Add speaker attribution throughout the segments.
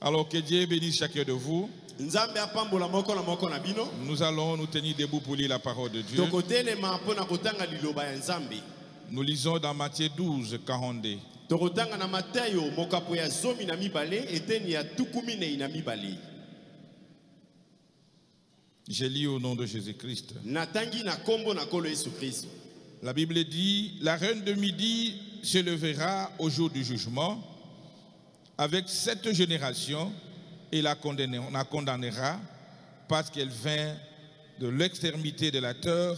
Speaker 1: Alors que Dieu bénisse chacun de vous. Nous allons nous tenir debout pour lire la parole de Dieu. Nous lisons dans Matthieu 12, 42. Je lis au nom de Jésus-Christ. La Bible dit, la reine de midi se lèvera au jour du jugement avec cette génération et la condamnera parce qu'elle vint de l'extrémité de la terre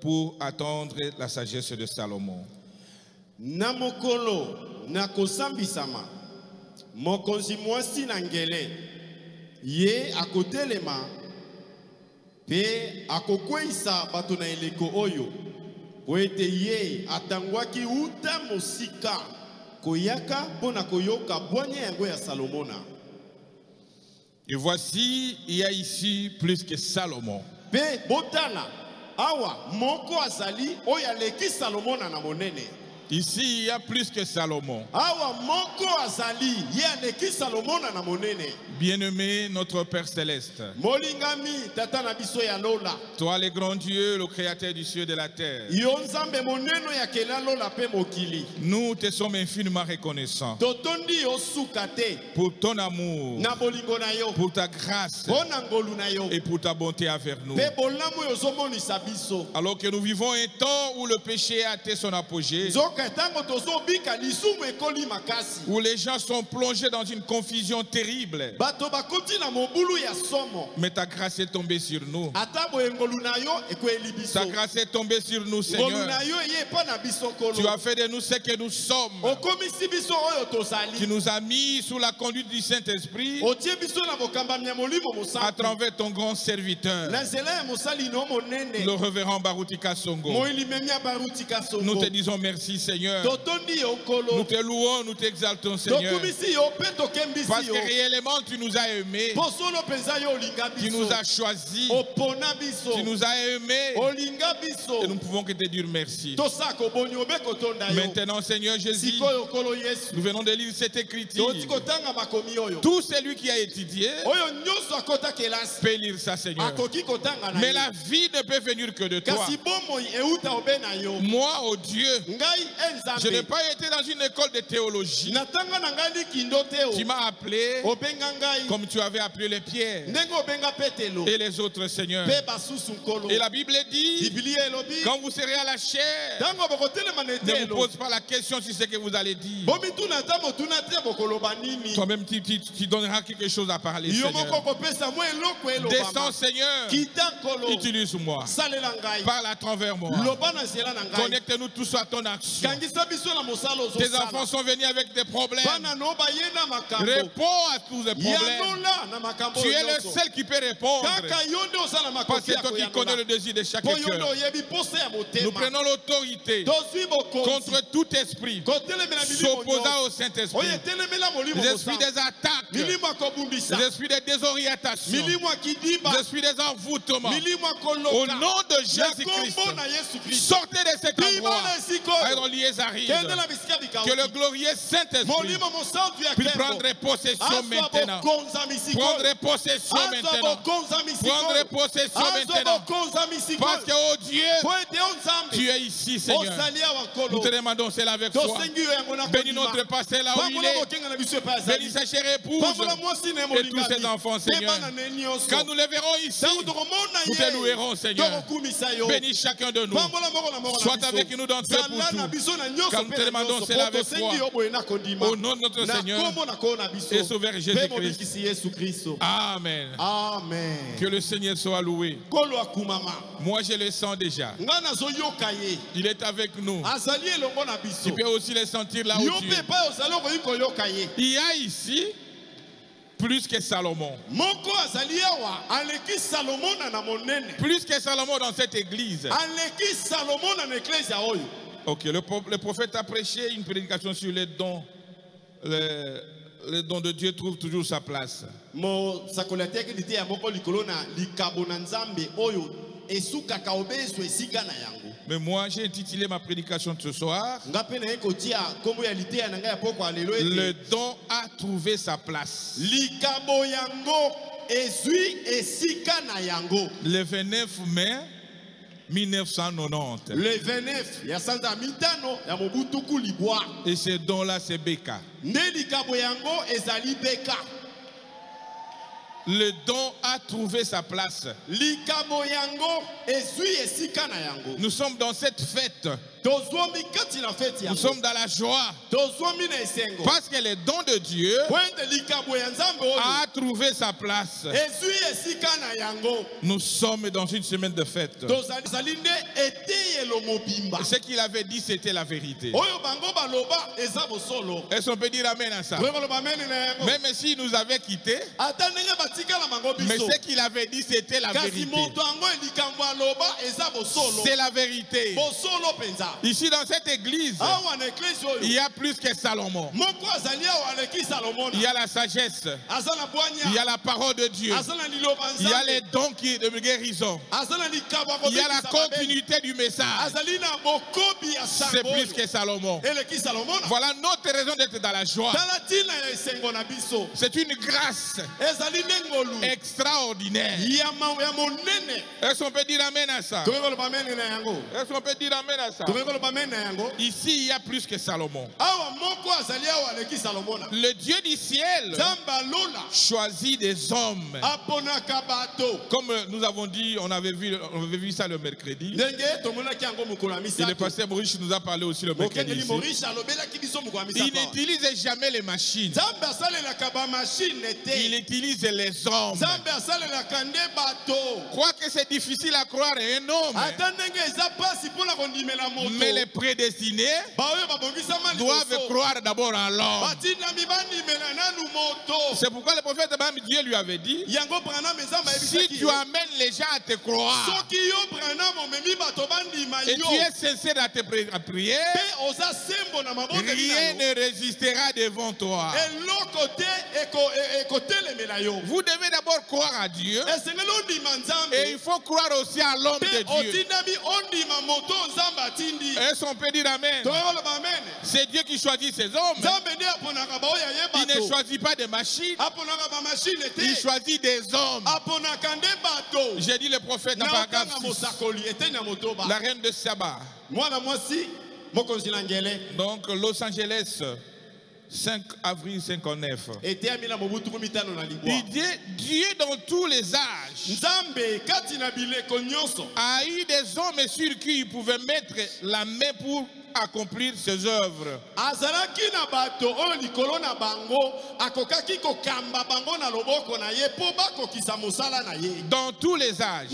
Speaker 1: pour attendre la sagesse de Salomon.
Speaker 2: Namokolo nakosambisama mokonzi mwasi nangele ye akotelema pe akokweisa bato na eleko oyo poete ye atangwaki uta mosika koyaka pona koyoka bwanya yango ya Salomona.
Speaker 1: Et voici, il y a ici plus que Salomon.
Speaker 2: Pe botana awa moko azali oya leki Salomona na monene.
Speaker 1: Ici, il y a plus que Salomon. Bien-aimé, notre Père Céleste. Toi, le grand Dieu, le Créateur du ciel et de la terre. Nous te sommes infiniment reconnaissants pour ton amour, pour ta grâce et pour ta bonté envers nous. Alors que nous vivons un temps où le péché a atteint son apogée, où les gens sont plongés dans une confusion terrible. Mais ta grâce est tombée sur nous. Ta grâce est tombée sur nous, Seigneur. Tu as fait de nous ce que nous sommes. Tu nous as mis sous la conduite du Saint-Esprit à travers ton grand serviteur, le révérend Barutika Songo. Nous te disons merci, Seigneur. Nous te louons, nous t'exaltons, Seigneur. Parce que réellement tu nous as aimés. Tu nous as choisis. Tu nous as aimés. Et nous ne pouvons que te dire merci. Maintenant, Seigneur Jésus, nous venons de lire cette écriture. Tout celui qui a étudié peut lire ça, Seigneur. Mais la vie ne peut venir que de toi. Moi, oh Dieu, je n'ai pas été dans une école de théologie. Tu m'as appelé comme tu avais appelé les pierres et les autres, Seigneur. Et la Bible dit, quand vous serez à la chair, ne vous pose pas la question sur ce que vous allez dire. Toi-même, tu donneras quelque chose à parler, Seigneur. Descends, Seigneur. Utilise-moi. Parle à travers moi. Connecte-nous tous à ton action. Tes enfants sont venus avec des problèmes. Réponds à tous les problèmes. Tu es le seul qui peut répondre. Parce que c'est toi qui connais le désir de chaque cœur. Nous prenons l'autorité contre tout esprit s'opposant au Saint-Esprit. Les esprits des attaques, les esprits des désorientations, les esprits des envoûtements. Au nom de Jésus-Christ, sortez de cet endroit. Que le glorieux Saint-Esprit puisse prendre possession maintenant. Prendre possession maintenant. Prendre possession maintenant. Parce que, oh Dieu, tu es ici, Seigneur. Nous te demandons cela avec toi. Bénis notre pasteur là où il est. Bénis sa chère épouse et tous ses enfants, Seigneur. Quand nous les verrons ici, nous te louerons, Seigneur. Bénis chacun de nous. Sois avec nous dans tout pour tout. Quand nous te demandons cela avec foi, au nom de notre Seigneur et Sauveur Jésus-Christ. Amen.
Speaker 2: Amen.
Speaker 1: Que le Seigneur soit loué. Moi je le sens déjà. Il est avec nous. Tu peux aussi le sentir là où tu es. Il y a ici plus que Salomon. Plus que Salomon dans cette église. Ok, le prophète a prêché une prédication sur les dons. Le don de Dieu trouve toujours sa place. Mais moi, j'ai intitulé ma prédication de ce soir Le don a trouvé sa place. Le 29 mai 1990.
Speaker 2: Le 29,
Speaker 1: et ce don-là, c'est Beka. Le don a trouvé sa place. Nous sommes dans cette fête. Nous sommes dans la joie. Parce que le don de Dieu a trouvé sa place. Nous sommes dans une semaine de fête. Ce qu'il avait dit, c'était la vérité. Est-ce qu'on peut dire amen à ça? Même si nous avait quittés, mais ce qu'il avait dit, c'était la vérité. C'est la vérité. Ici dans cette église, il y a plus que Salomon. Il y a la sagesse. Il y a la parole de Dieu. Il y a les dons de guérison. Il y a la continuité du message. C'est plus que Salomon. Voilà notre raison d'être dans la joie. C'est une grâce extraordinaire. Est-ce qu'on peut dire amen à ça? Est-ce qu'on peut dire amen à ça? Ici, il y a plus que Salomon. Le Dieu du ciel choisit des hommes. Comme nous avons dit, on avait vu ça le mercredi. Et le pasteur Maurice nous a parlé aussi le mercredi ici. Il n'utilise jamais les machines. Il utilise les hommes. Quoique c'est difficile à croire un homme, mais les prédestinés doivent croire d'abord en l'homme. C'est pourquoi le prophète Dieu lui avait dit, si tu amènes les gens à te croire et tu es sincère à prier, rien ne résistera devant toi. Vous devez d'abord croire à Dieu et il faut croire aussi à l'homme de Dieu. Est-ce qu'on peut dire amen? C'est Dieu qui choisit ses hommes. Il ne choisit pas des machines. Il choisit des hommes. J'ai dit le prophète dans paragraphe 6. La reine de Saba. Donc Los Angeles, 5 avril 59. Il dit Dieu dans tous les âges a eu des hommes sur qui il pouvait mettre la main pour accomplir ses œuvres. Dans tous les âges.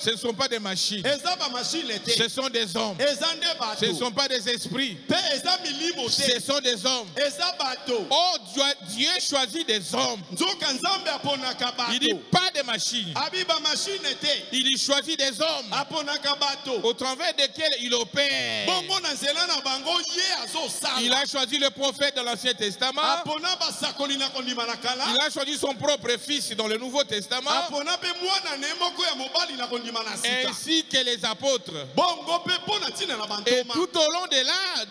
Speaker 1: Ce ne sont pas des machines. Ce sont des hommes. Ce ne sont pas des esprits. Ce sont des hommes. Oh, Dieu choisit des hommes. Il dit pas des machines. Il choisit des hommes au travers desquels il opère. Il a choisi le prophète dans l'Ancien Testament. Il a choisi son propre fils dans le Nouveau Testament. Ainsi que les apôtres. Et tout au long de l'âge,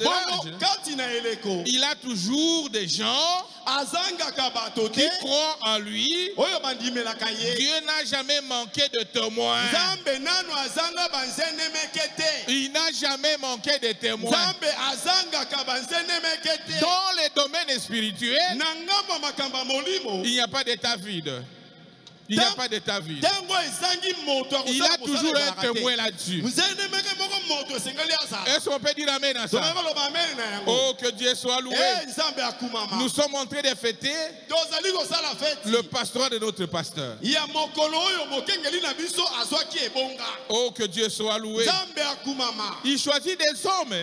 Speaker 1: il a toujours des gens qui croient en lui. Dieu n'a jamais manqué de témoins. Il n'a jamais manqué de témoins. Dans les domaines spirituels, il n'y a pas d'état vide. Il n'y a pas d'état vide. Il a toujours un témoin là-dessus. Est-ce qu'on peut dire amen à ça? Oh, que Dieu soit loué. Nous sommes en train de fêter le pastorat de notre pasteur. Oh, que Dieu soit loué. Il choisit des hommes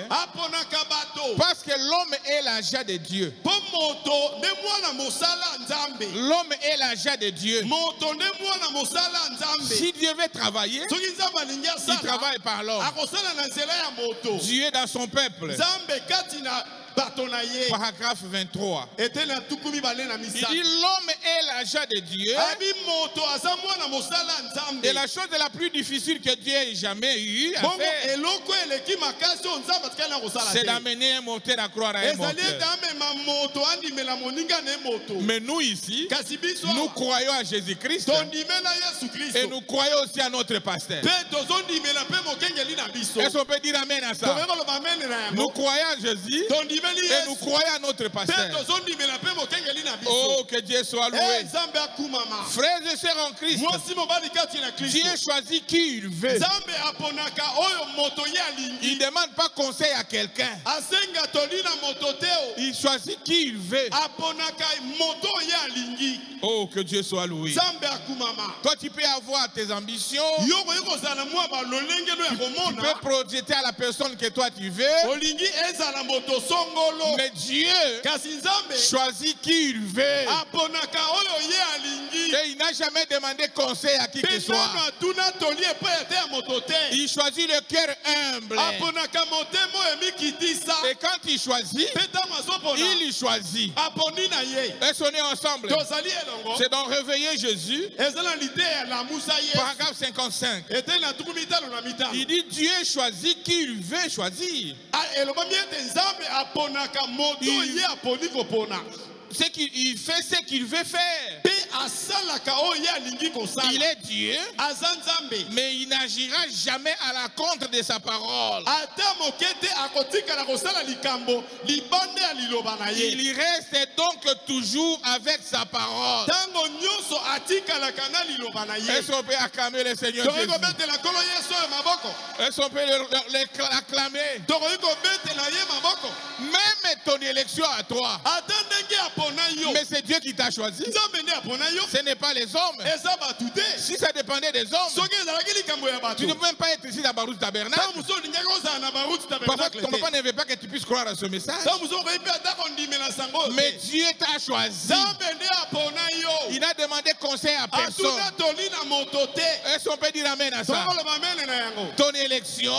Speaker 1: parce que l'homme est l'agent de Dieu. L'homme est l'agent de Dieu. Si Dieu veut travailler, il travaille par l'homme. Dieu dans son peuple Paragraphe 23. Il dit l'homme est l'agent de Dieu. Et la chose la plus difficile que Dieu ait jamais eue à faire, c'est d'amener un moteur à croire à un moteur. Mais nous ici, nous croyons à Jésus-Christ et nous croyons aussi à notre pasteur. Est-ce qu'on peut dire amen à ça? Nous croyons à Jésus et nous croyons à notre pasteur. Oh, que Dieu soit loué. Frères et sœurs en Christ, Dieu choisit qui il veut. Il ne demande pas conseil à quelqu'un. Il choisit qui il veut. Oh, que Dieu soit loué. Toi, tu peux avoir tes ambitions. Tu peux projeter à la personne que toi tu veux. Mais Dieu choisit qui il veut. Et il n'a jamais demandé conseil à qui que ce soit. Il choisit le cœur humble. Et quand il choisit, il choisit. Est-ce qu'on est ensemble? C'est dans Réveiller Jésus, paragraphe 55. Il dit Dieu choisit qui il veut choisir. Il fait ce qu'il veut faire. Il est Dieu, mais il n'agira jamais à la contre de sa parole. Il reste donc toujours avec sa parole. Est-ce qu'on peut acclamer le Seigneur Jésus? Est-ce qu'on peut l'acclamer? Même ton élection à toi, mais c'est Dieu qui t'a choisi. Ce n'est pas les hommes. Si ça dépendait des hommes, tu ne peux même pas être ici dans Baruch Tabernacle. Parfois ton papa ne veut pas que tu puisses croire à ce message. Mais Dieu t'a choisi. Il n'a demandé conseil à personne. Est-ce qu'on peut dire amen à ça? Ton élection,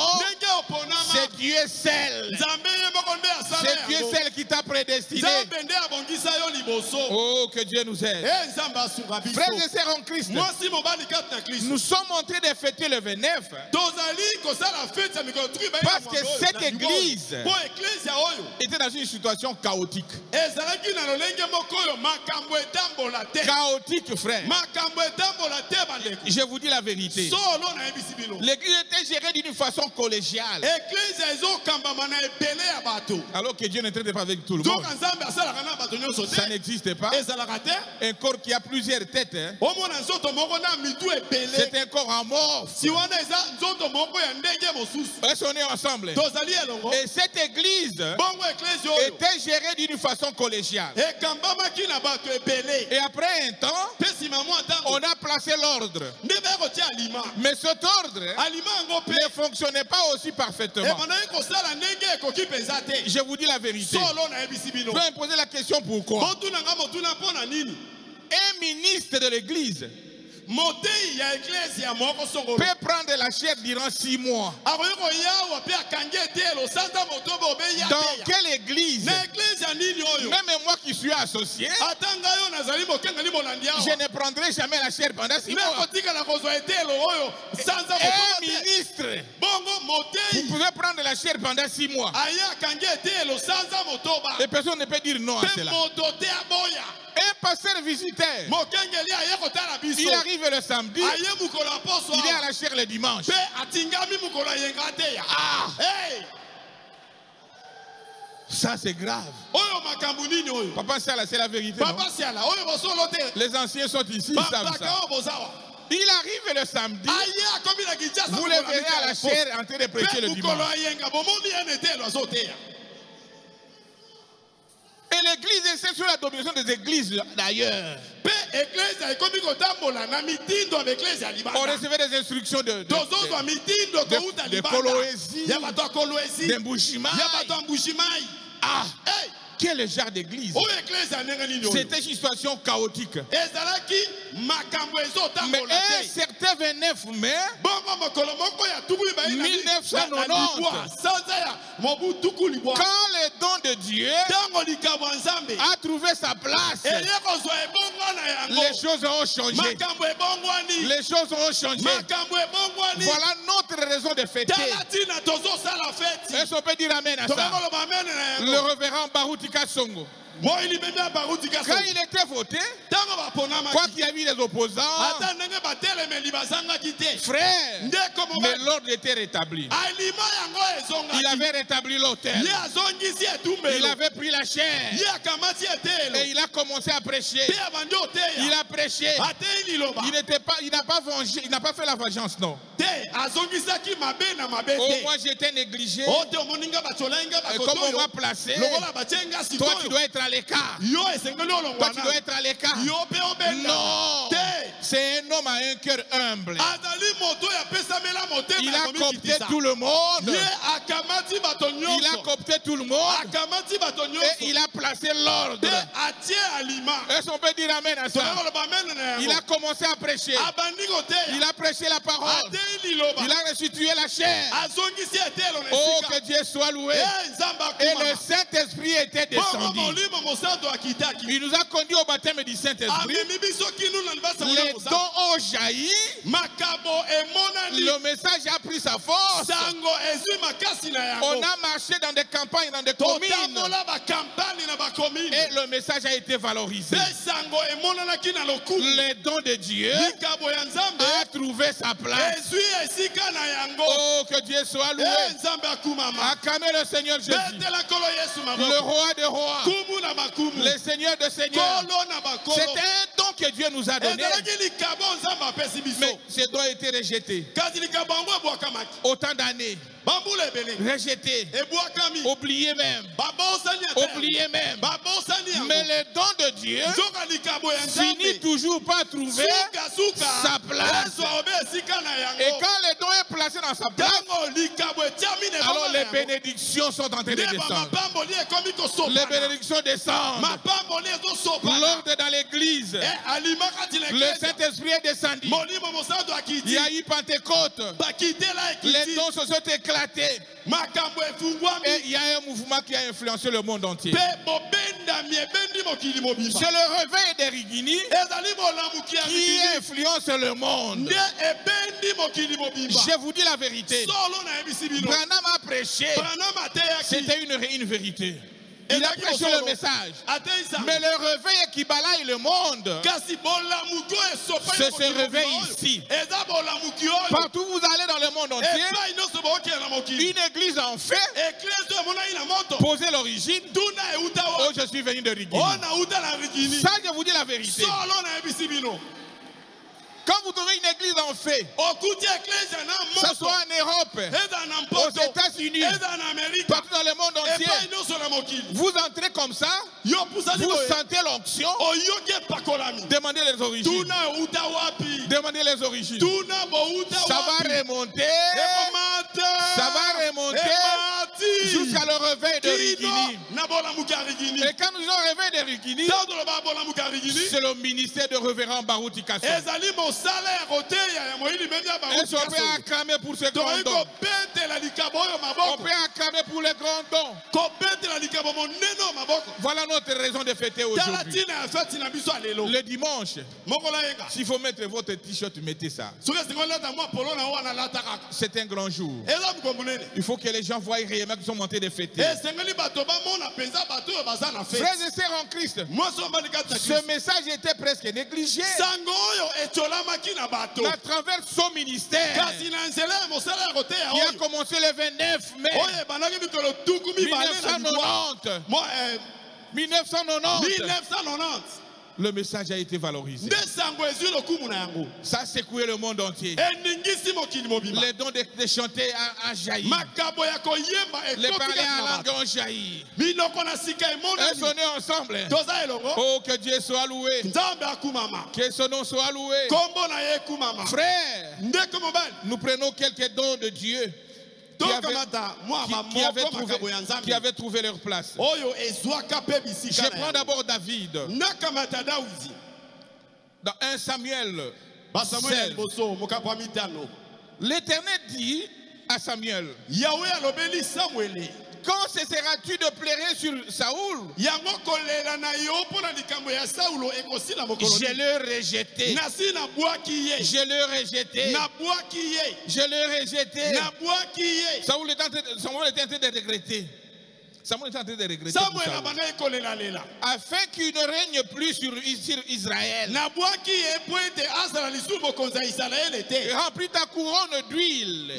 Speaker 1: c'est Dieu seul. C'est Dieu seul qui t'a prédestiné. Oh, que Dieu nous aide. Frères et sœurs en Christ, nous sommes en train de fêter le 29. Parce que cette église était dans une situation chaotique. Chaotique, frère. Je vous dis la vérité. L'église était gérée d'une façon collégiale. Alors que Dieu ne traite pas avec tout le monde. Ça n'existe pas. Un corps qui a plusieurs têtes, hein? C'est un corps amorphe. Est-ce qu'on est ensemble? Et cette église était gérée d'une façon collégiale. Et après un temps, on a placé l'ordre. Mais cet ordre ne fonctionnait pas aussi parfaitement. Je vous dis la vérité. Je vais me poser la question pourquoi. Un ministre de l'église peut prendre la chair durant 6 mois. Dans quelle église? Même moi qui suis associé, je ne prendrai jamais la chair pendant 6 mois. Un ministre, vous pouvez prendre la chair pendant 6 mois. Et personne ne peut dire non à cela. Un pasteur visiteur, il arrive le samedi, il est à la chair le dimanche. Ah. Ça c'est grave. Papa Siala, c'est la vérité. Les anciens sont ici, ils savent ça. Il arrive le samedi, vous le verrez à la chair en train de prêcher le dimanche. Et l'église, c'est sur la domination des églises d'ailleurs. On recevait des instructions de Kolwezi, d'Embouchimai. Ah, Quel genre d'église? C'était une situation chaotique. Mais un certain 29 mai 1990, quand le don de Dieu a trouvé sa place, les choses ont changé. Les choses ont changé. Voilà notre raison de fêter. Est-ce qu'on peut dire amen à ça? Le révérend Barutika Songo, quand il était voté, quoi qu'il y a eu les opposants, frère, mais l'ordre était rétabli. Il avait rétabli l'autel. Il avait pris la chair et il a commencé à prêcher. Il a prêché. Il n'a pas vengé, il n'a pas fait la vengeance, non. Oh, moi j'étais négligé. Comme on m'a placé, toi tu dois être à l'écart. Toi tu dois être à l'écart. Non, c'est un homme à un cœur humble. Il a coopté tout le monde. Il a coopté tout le monde. Et il a placé l'ordre. Est-ce qu'on peut dire amen à ça? Il a commencé à prêcher. Il a prêché la parole. Il a restitué la chair. Oh, que Dieu soit loué. Et le Saint-Esprit était descendu. Il nous a conduits au baptême du Saint-Esprit. Les dons ont jailli. Le message a pris sa force. On a marché dans des campagnes, dans des communes. Et le message a été valorisé. Les dons de Dieu a trouvé sa place. Oh, que Dieu soit loué. Acclamez le Seigneur Jésus. Le roi des rois. Le Seigneur de seigneurs. C'est un don que Dieu nous a donné. Mais ce don a été rejeté. Autant d'années. Rejeté. Oublié même. Oublié même. Mais le don de Dieu finit toujours par trouver sa place. Et quand le don est placé dans sa place, alors les bénédictions sont en train de descendre. Les bénédictions descendent. L'ordre dans l'église. Le Saint-Esprit est descendu. Il y a eu Pentecôte. Les dons se sont éclatés. Et il y a un mouvement qui a influencé le monde entier. C'est le réveil des Rigini qui influence le monde. Je vous dis la vérité. Branham a prêché. C'était une vérité. Il a prêché le message. Mais le réveil qui balaye le monde, c'est ce réveil ici. Partout où vous allez dans le monde entier, une église en fait, posez l'origine. Oh, je suis venu de Rigini. Ça, je vous dis la vérité. Quand vous trouvez une église en fait, que ce soit en Europe, aux États-Unis, partout dans le monde entier, vous entrez comme ça, vous sentez l'onction, demandez les origines. Demandez les origines. Ça va remonter, ça va remonter jusqu'à le réveil de Rigini. Et quand nous avons réveil de Rigini, c'est le ministère de révérend Barutika Songo. Est-ce qu'on peut acclamer pour ce grand don? On peut acclamer pour les grands dons. Voilà notre raison de fêter aujourd'hui. Le dimanche, s'il faut mettre votre t-shirt, mettez ça. C'est un grand jour. Il faut que les gens voient réellement qu'ils sont montés de fêter. Frères et sœurs en Christ, ce message était presque négligé. À travers son ministère qui a commencé le 29 mai 1990. Le message a été valorisé. Ça a secoué le monde entier. Les dons de chanter a jailli. Les parler en langue ont jailli. Est-ce qu'on est ensemble? Oh, que Dieu soit loué. Que son nom soit loué. Frère, nous prenons quelques dons de Dieu qui avaient trouvé leur place. Je prends d'abord David. Dans 1 Samuel 16, l'Éternel dit à Samuel, quand cesseras-tu de pleurer sur Saoul? Je l'ai rejeté. Je l'ai rejeté. Je l'ai rejeté. Saoul était en train de regretter. Samuel est en train de regretter afin qu'il ne règne plus sur Israël. Remplis ta couronne d'huile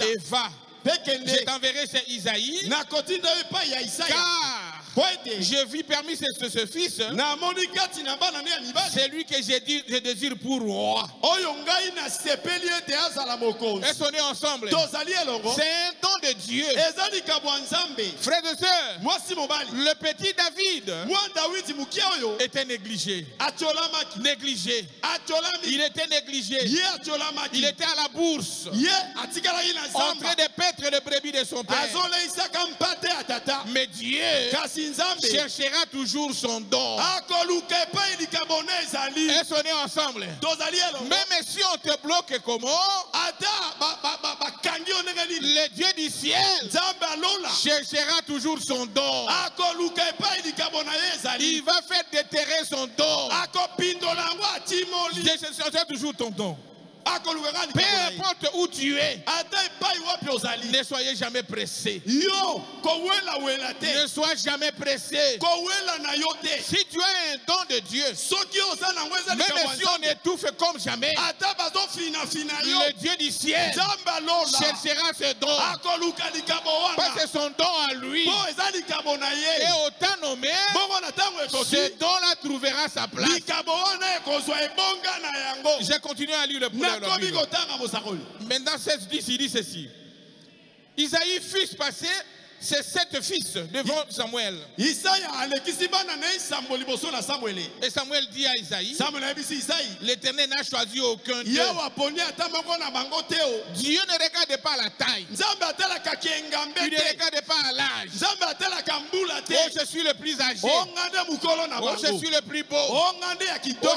Speaker 1: et va. Je t'enverrai chez Isaïe, car je vis parmi ce fils, c'est lui que je désire pour roi. Est-ce qu'on est ensemble? C'est un don de Dieu. Frères et sœurs, le petit David était négligé. Négligé. Il était négligé. Il était à la bourse, en train de paître les brebis de son père. Mais Dieu cherchera toujours son don. Est-ce qu'on est ensemble? Même si on te bloque comment, le Dieu du ciel cherchera toujours son don. Il va faire déterrer son don. Je chercherai toujours ton don. Peu importe où tu es, ne soyez jamais pressé. Ne sois jamais pressé. Si tu as un don de Dieu, même si on étouffe comme jamais, le Dieu du ciel cherchera ce don. Parce que son don à lui est autant nommé, ce don-là trouvera sa place. Je continue à lire le problème. Maintenant, 16-10, il dit ceci. Isaïe fut passé ses 7 fils devant Samuel. Et Samuel dit à Isaïe, l'Éternel n'a choisi aucun d'eux. Dieu ne regarde pas la taille. Il ne regarde pas l'âge. Oh, je suis le plus âgé. Oh, je suis le plus beau. Oh,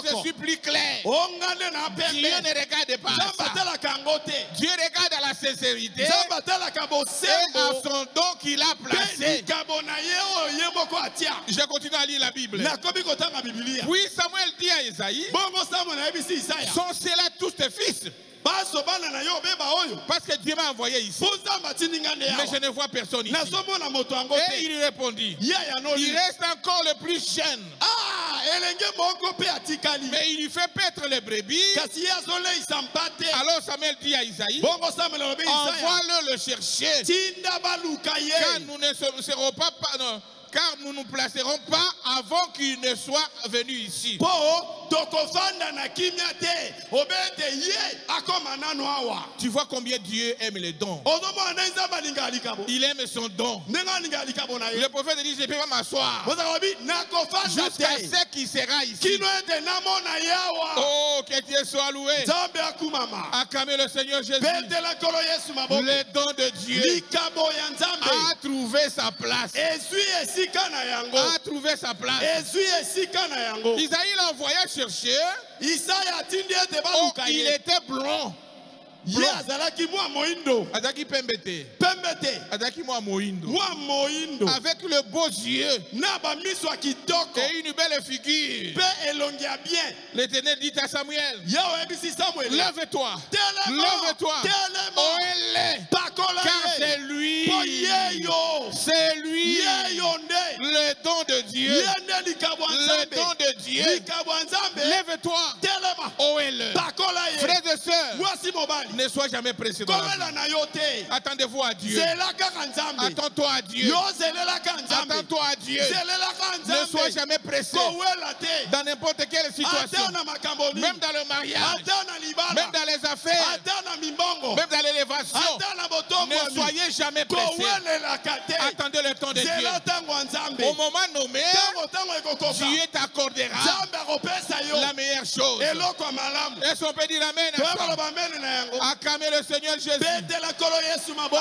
Speaker 1: je suis plus clair. Dieu ne regarde pas ça. Dieu regarde à la sincérité et à son don qu'il a placé. Je continue à lire la Bible. Oui, Samuel dit à Isaïe, sont ceux-là tous tes fils? Parce que Dieu m'a envoyé ici, mais je ne vois personne ici. Et il répondit, il reste encore le plus jeune, mais il lui fait paître les brebis. Alors Samuel dit à Isaïe, envoie-le le chercher, car nous ne serons pas... car nous ne nous placerons pas avant qu'il ne soit venu ici. Tu vois combien Dieu aime les dons. Il aime son don. Le prophète dit, je ne peux pas m'asseoir jusqu'à ce qu'il sera ici. Oh, que Dieu soit loué. Acclamez le Seigneur Jésus. Le don de Dieu a trouvé sa place. A trouvé sa place. Isaïe l'envoya chercher. Oh, il était blond. Avec le beau yeux et une belle figure. L'Éternel dit à Samuel, lève-toi, lève-toi, oh elle est, car c'est lui, le don de Dieu, le don de Dieu. Lève-toi, oh elle. Frères et sœurs, ne sois jamais pressé dans la vie. Attendez-vous à Dieu. Attends-toi à Dieu. Attends-toi à Dieu. Ne sois jamais pressé dans n'importe quelle situation. Même dans le mariage, même dans les affaires, même dans l'élévation. Ne soyez jamais pressé. Attendez le temps de Dieu. Au moment nommé, Dieu t'accordera la meilleure chose. Est-ce qu'on peut dire amen? Acclamez le Seigneur Jésus.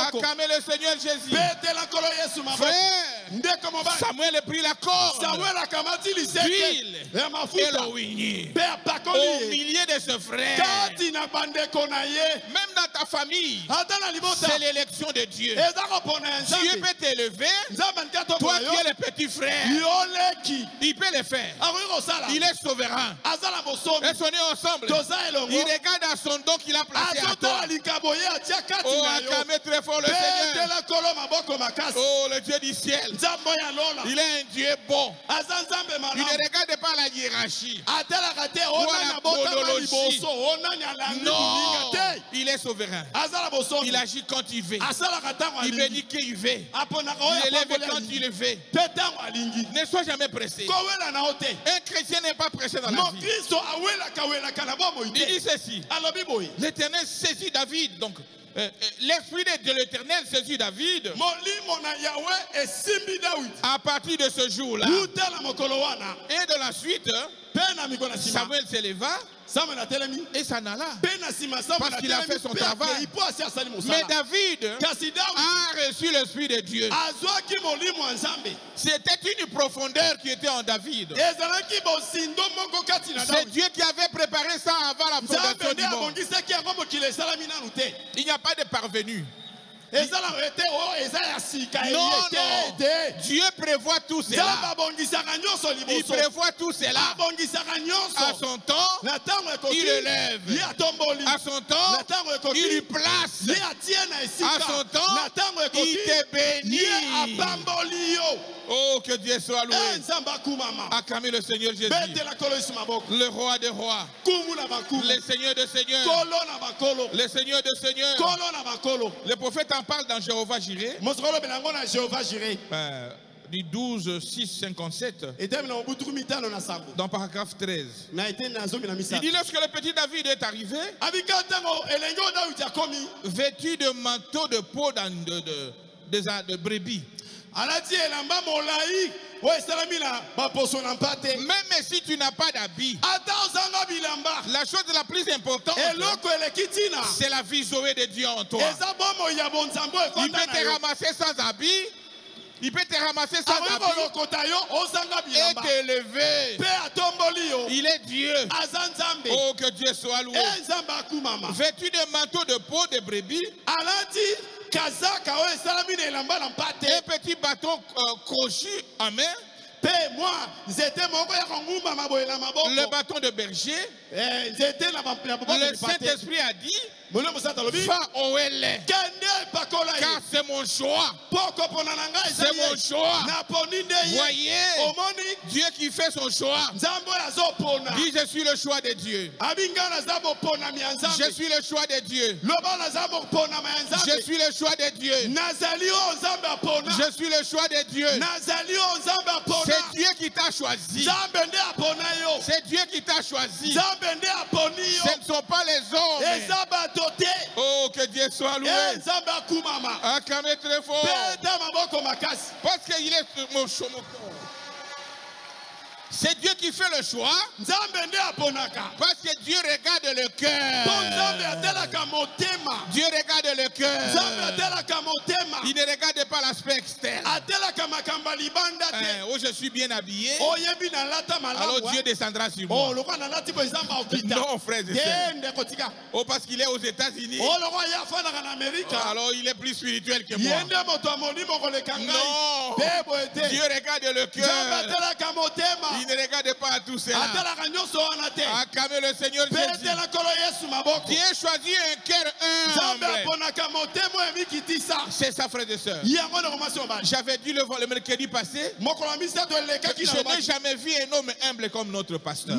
Speaker 1: Acclamez le Seigneur Jésus. Frère, Samuel a pris la corde, l'huile et l'huile au milieu de ses frères. Même dans ta famille, c'est l'élection de Dieu. Dieu peut t'élever. Toi qui es le petit frère, il peut le faire. Il est souverain. Et sont nés ensemble. Il regarde à son don qu'il a placé à toi. Oh, acclamez très fort le Seigneur. Oh, le Dieu du ciel. Il est un Dieu bon. Il ne regarde pas la hiérarchie ou la chronologie. Non, il est souverain. Il agit quand il veut. Il bénit qui il veut. Il élève quand il veut. Ne sois jamais pressé. Un chrétien n'est pas pressé dans la vie. Il dit ceci. L'Éternel saisit David. Donc, l'esprit de l'Éternel saisit David. À partir de ce jour-là. Et de la suite, Samuel s'éleva. Et s'en alla. Parce qu'il a fait son travail. Mais David a reçu l'Esprit de Dieu. C'était une profondeur qui était en David. C'est Dieu qui avait préparé ça avant la fondation du monde. Il n'y a pas de parvenu. Non, Dieu prévoit tout cela. Il prévoit tout cela. À son temps, il élève. À son temps, il lui place. À son temps, il te bénit. Oh, que Dieu soit loué. Acclamez le Seigneur Jésus. Le roi des rois. Le Seigneur des seigneurs. Le Seigneur des seigneurs. Le prophète en parle dans Jéhovah Jireh. Du 12, 6, 57. Dans paragraphe 13. Il dit lorsque le petit David est arrivé, vêtu de manteau de peau de brebis. Même si tu n'as pas d'habit, la chose la plus importante, c'est la vie zoé de Dieu en toi. Il peut te ramasser sans habit. Il peut te ramasser sans habit et t'élever. Il est Dieu. Oh, que Dieu soit loué. Vêtu de manteau de peau de brebis, un petit bâton crochu en main, le bâton de berger. Le Saint-Esprit a dit, va au L, car c'est mon choix. C'est mon choix. Voyez, Dieu qui fait son choix. Dit, je suis le choix de Dieu. Je suis le choix de Dieu. Je suis le choix de Dieu. Je suis le choix de Dieu. C'est Dieu qui t'a choisi. C'est Dieu qui t'a choisi. Ce ne sont pas les hommes. Oh, que Dieu soit loué. Acclamez très fort. Parce qu'il est mon choix. C'est Dieu qui fait le choix. Parce que Dieu regarde le cœur. Dieu regarde le cœur. Il ne regarde pas l'aspect externe. Oh, je suis bien habillé. Alors Dieu descendra sur moi. Non, frères et sœurs. Oh, parce qu'il est aux États-Unis. Alors il est plus spirituel que moi. Non. Dieu regarde le cœur. Il ne regarde pas à tout cela. Acclamez le Seigneur Jésus. Dieu choisit un cœur humble. C'est ça, frères et sœurs. J'avais dit le mercredi passé, je n'ai jamais vu un homme humble comme notre pasteur.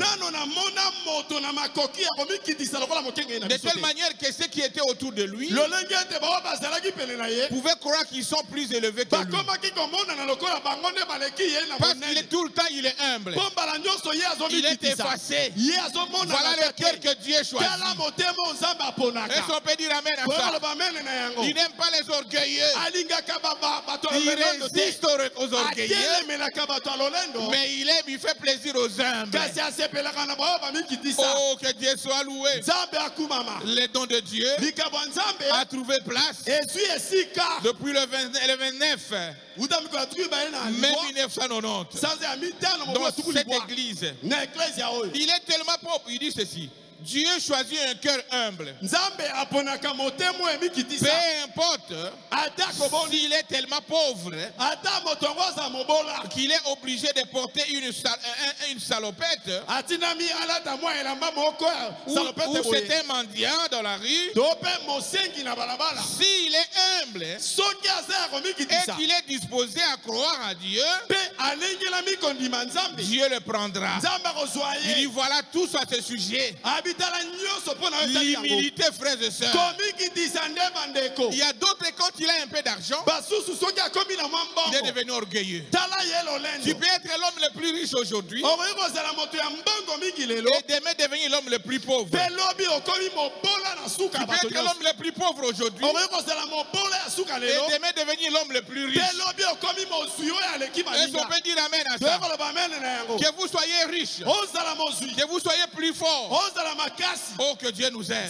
Speaker 1: De telle manière que ceux qui étaient autour de lui pouvaient croire qu'ils sont plus élevés que lui. Parce qu'il est tout le temps, il est humble. Il est effacé. Voilà le cœur que Dieu choisit. Est-ce qu'on peut dire amen à ça? Il n'aime pas les orgueilleux. Il résiste aux orgueilleux. Mais il fait plaisir aux humbles. Oh, que Dieu soit loué. Les dons de Dieu a trouvé place depuis le 29 mai 1990 dans cette église. Il est tellement propre, il dit ceci: Dieu choisit un cœur humble. Peu importe s'il est tellement pauvre qu'il est obligé de porter une salopette, ou c'est un mendiant dans la rue. S'il est humble et qu'il est disposé à croire à Dieu, Dieu le prendra. Il dit voilà tout à ce sujet. L'humilité, frères et sœurs. Il y a d'autres, quand il a un peu d'argent, il est devenu orgueilleux. Tu peux être l'homme le plus riche aujourd'hui et demain devenir l'homme le plus pauvre. Tu peux être l'homme le plus pauvre aujourd'hui et demain devenir l'homme le plus riche. Est-ce qu'on peut dire amen à ça? Que vous soyez riche, que vous soyez plus fort. Oh, que Dieu nous aide.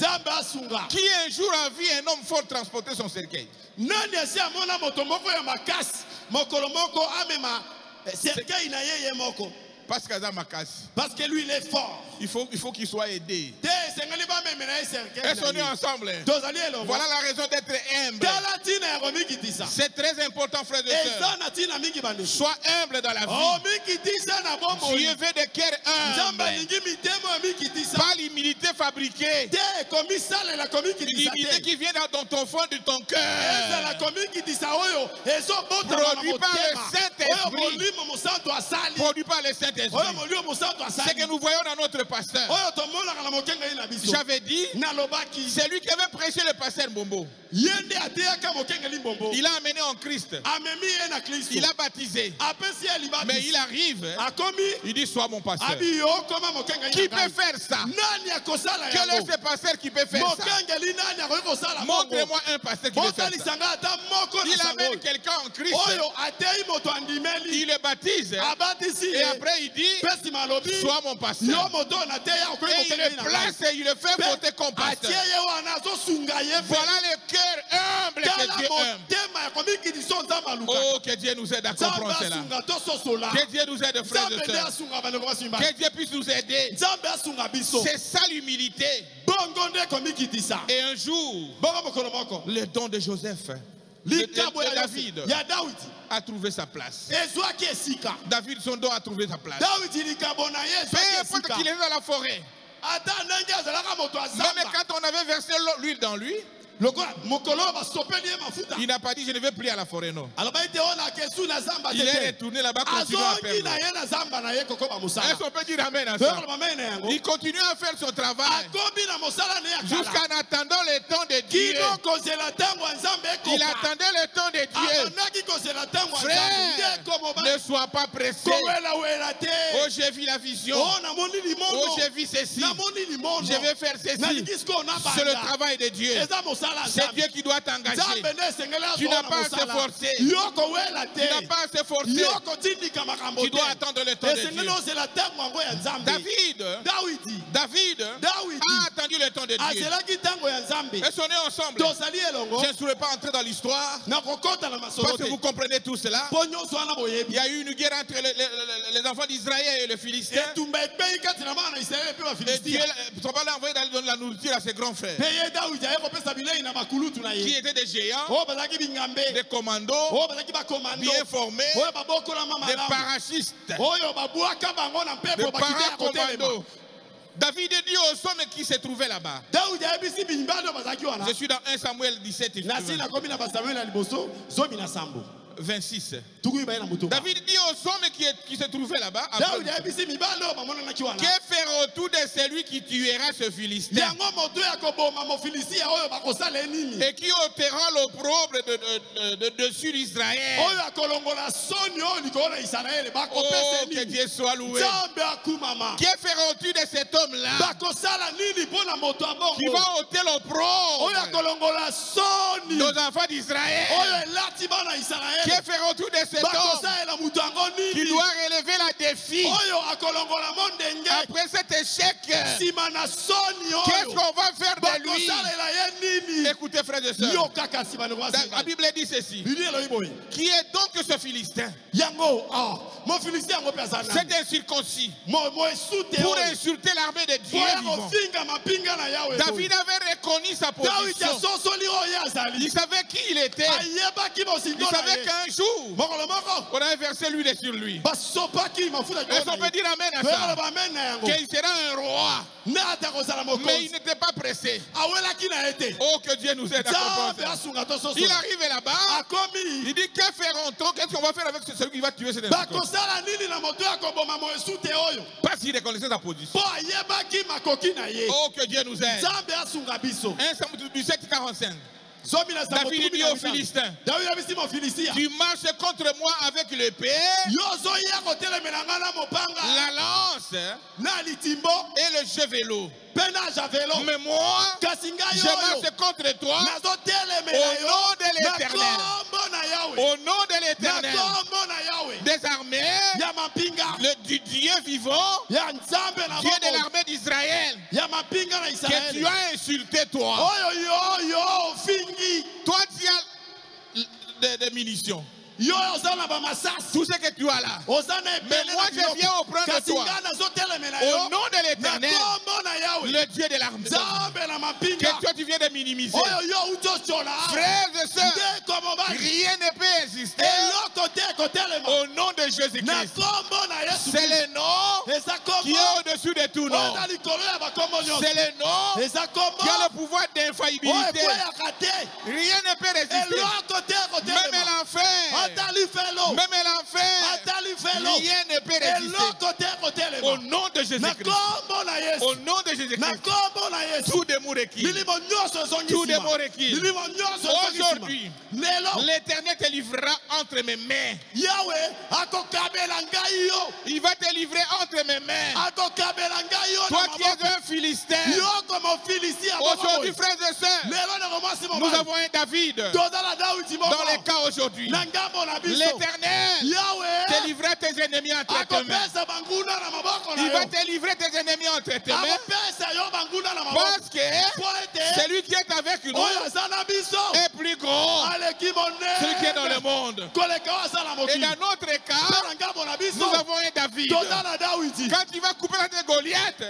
Speaker 1: Qui un jour a vu un homme fort transporter son cercueil? Parce que lui il est fort. Il faut qu'il soit aidé. Est-ce qu'on est ensemble? Voilà la raison d'être humble. C'est très important, frères et sœurs. Sois humble dans la vie. Dieu veut des cœurs humbles. Pas l'humilité fabriquée. L'humilité qui vient dans ton fond de ton cœur. Produit par le Saint-Esprit. Produit par le Saint-Esprit. C'est que nous voyons dans notre pasteur. J'avais dit, c'est lui qui avait prêché le pasteur Mbombo. Il a amené en Christ. Il a baptisé. Mais il arrive, il dit sois mon pasteur. Qui peut faire ça? Quel est ce pasteur qui peut faire ça? Montrez-moi un pasteur qui peut faire ça. Il amène quelqu'un en Christ. Il le baptise. Et après il dit sois mon pasteur. Et il le place et il le fait voter comme pasteur. Voilà le cœur humble que Dieu aime. Oh, que Dieu nous aide à comprendre cela. Que Dieu nous aide, frères et sœurs. Que Dieu puisse nous aider. C'est ça l'humilité. Et un jour, le don de Joseph, de David, a trouvé sa place. David, son don a trouvé sa place. Peu importe qu'il est dans la forêt. Même quand on avait versé l'huile dans lui, il n'a pas dit je ne vais plus à la forêt, non. Il est retourné là-bas, continuant à faire. Est-ce qu'on peut dire amen à ça? Il continue à faire son travail jusqu'en attendant le temps de Dieu. Il attendait le temps de Dieu. Frère, ne sois pas pressé. Oh, j'ai vu la vision. Oh, j'ai vu ceci. Je vais faire ceci. C'est le travail de Dieu. C'est Dieu qui doit t'engager. Tu n'as pas à se forcer. Tu n'as pas à se forcer. Tu dois attendre le temps de Dieu. David a attendu le temps de Dieu. Est-ce qu'on est ensemble? Je ne saurais pas entrer dans l'histoire parce que vous comprenez tout cela. Il y a eu une guerre entre les enfants d'Israël et les Philistins. Et Dieu a envoyé donner la nourriture à ses grands frères, qui étaient des géants, des commandos, bien formés, des parachistes, des paracommandos. David dit aux hommes qui se trouvaient là-bas. Je suis dans 1 Samuel 17. 26. David dit aux hommes qui se trouvaient là-bas, que feront retour de celui qui tuera ce Philistin et qui ôtera l'opprobre de dessus d'Israël. Oh, que Dieu soit loué. Que ferons-tu de cet homme-là qui va ôter l'opprobre nos enfants d'Israël? Que ferons-tu de cet homme qui doit relever la défi après cet échec? Qu'est-ce qu'on va faire de lui? Écoutez, frères et sœurs, la Bible dit ceci. Qui est donc ce Philistin? C'est un circoncis pour insulter l'armée de Dieu vivant. David avait reconnu sa position. Il savait qui il était. Il savait qu'un jour on avait versé l'huile sur lui. Est-ce qu'on peut dire amen à ça? Qu'il sera un roi. Mais il n'était pas pressé. Oh, que Dieu nous aide à comprendre. Il arrive là-bas. Il dit, que feront-on? Qu'est-ce qu'on va faire avec celui qui va tuer cet homme? Parce qu'il reconnaissait sa position. Oh, que Dieu nous aide. 1 Samuel 17:45. David dit aux Philistins, tu marches contre moi avec l'épée, la lance et le javelot. Mais moi, je marche contre toi au nom de l'Éternel. Au nom de l'Éternel des armées, du Dieu vivant, Dieu de l'armée d'Israël, que tu as insulté toi. Toi, tu as des munitions. Tout ce que tu as là. Mais moi je viens au prendre toi. Au nom de l'Éternel, le Dieu de l'armée, que toi tu viens de minimiser. Frères et sœurs, rien ne peut exister au nom de Jésus-Christ. C'est le nom qui est au-dessus de tout nom. C'est le nom qui a le pouvoir d'infaillibilité. Rien ne peut résister. Même l'enfer. Même l'enfer, rien ne peut résister. Au nom de Jésus-Christ. Au nom de Jésus-Christ. Tout demeure requis. Tout demeure requis. Aujourd'hui, l'Éternel te livrera entre mes mains. Il va te livrer entre mes mains. Toi qui es un Philistin. Aujourd'hui, frères et sœurs, nous avons un David dans les cas aujourd'hui. L'Éternel te livrera tes ennemis entre tes mains. Il va te livrer tes ennemis entre tes mains. Parce que celui qui est avec nous est plus grand que celui qui est dans le monde. Et dans notre cas, nous avons un David. Quand tu vas couper la tête de Goliath,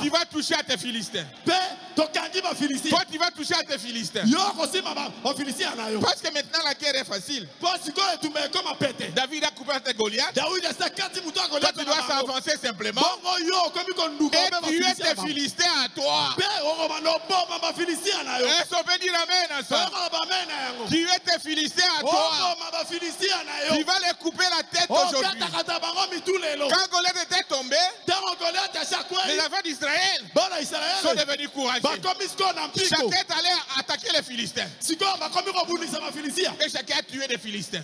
Speaker 1: tu vas toucher à tes Philistins. Toi, tu vas toucher à tes Philistins. Parce que maintenant la guerre est facile. David a coupé la tête de Goliath. Toi, tu dois s'avancer simplement et tuer tes Philistins à toi. Est-ce qu'on peut dire amen à ça? Tuer tes Philistins à toi. Tu vas les couper la tête aujourd'hui. Quand Goliath était tombé, les enfants d'Israël sont devenus courageux. Chacun est allé attaquer les Philistins. Et chacun a tué les Philistins.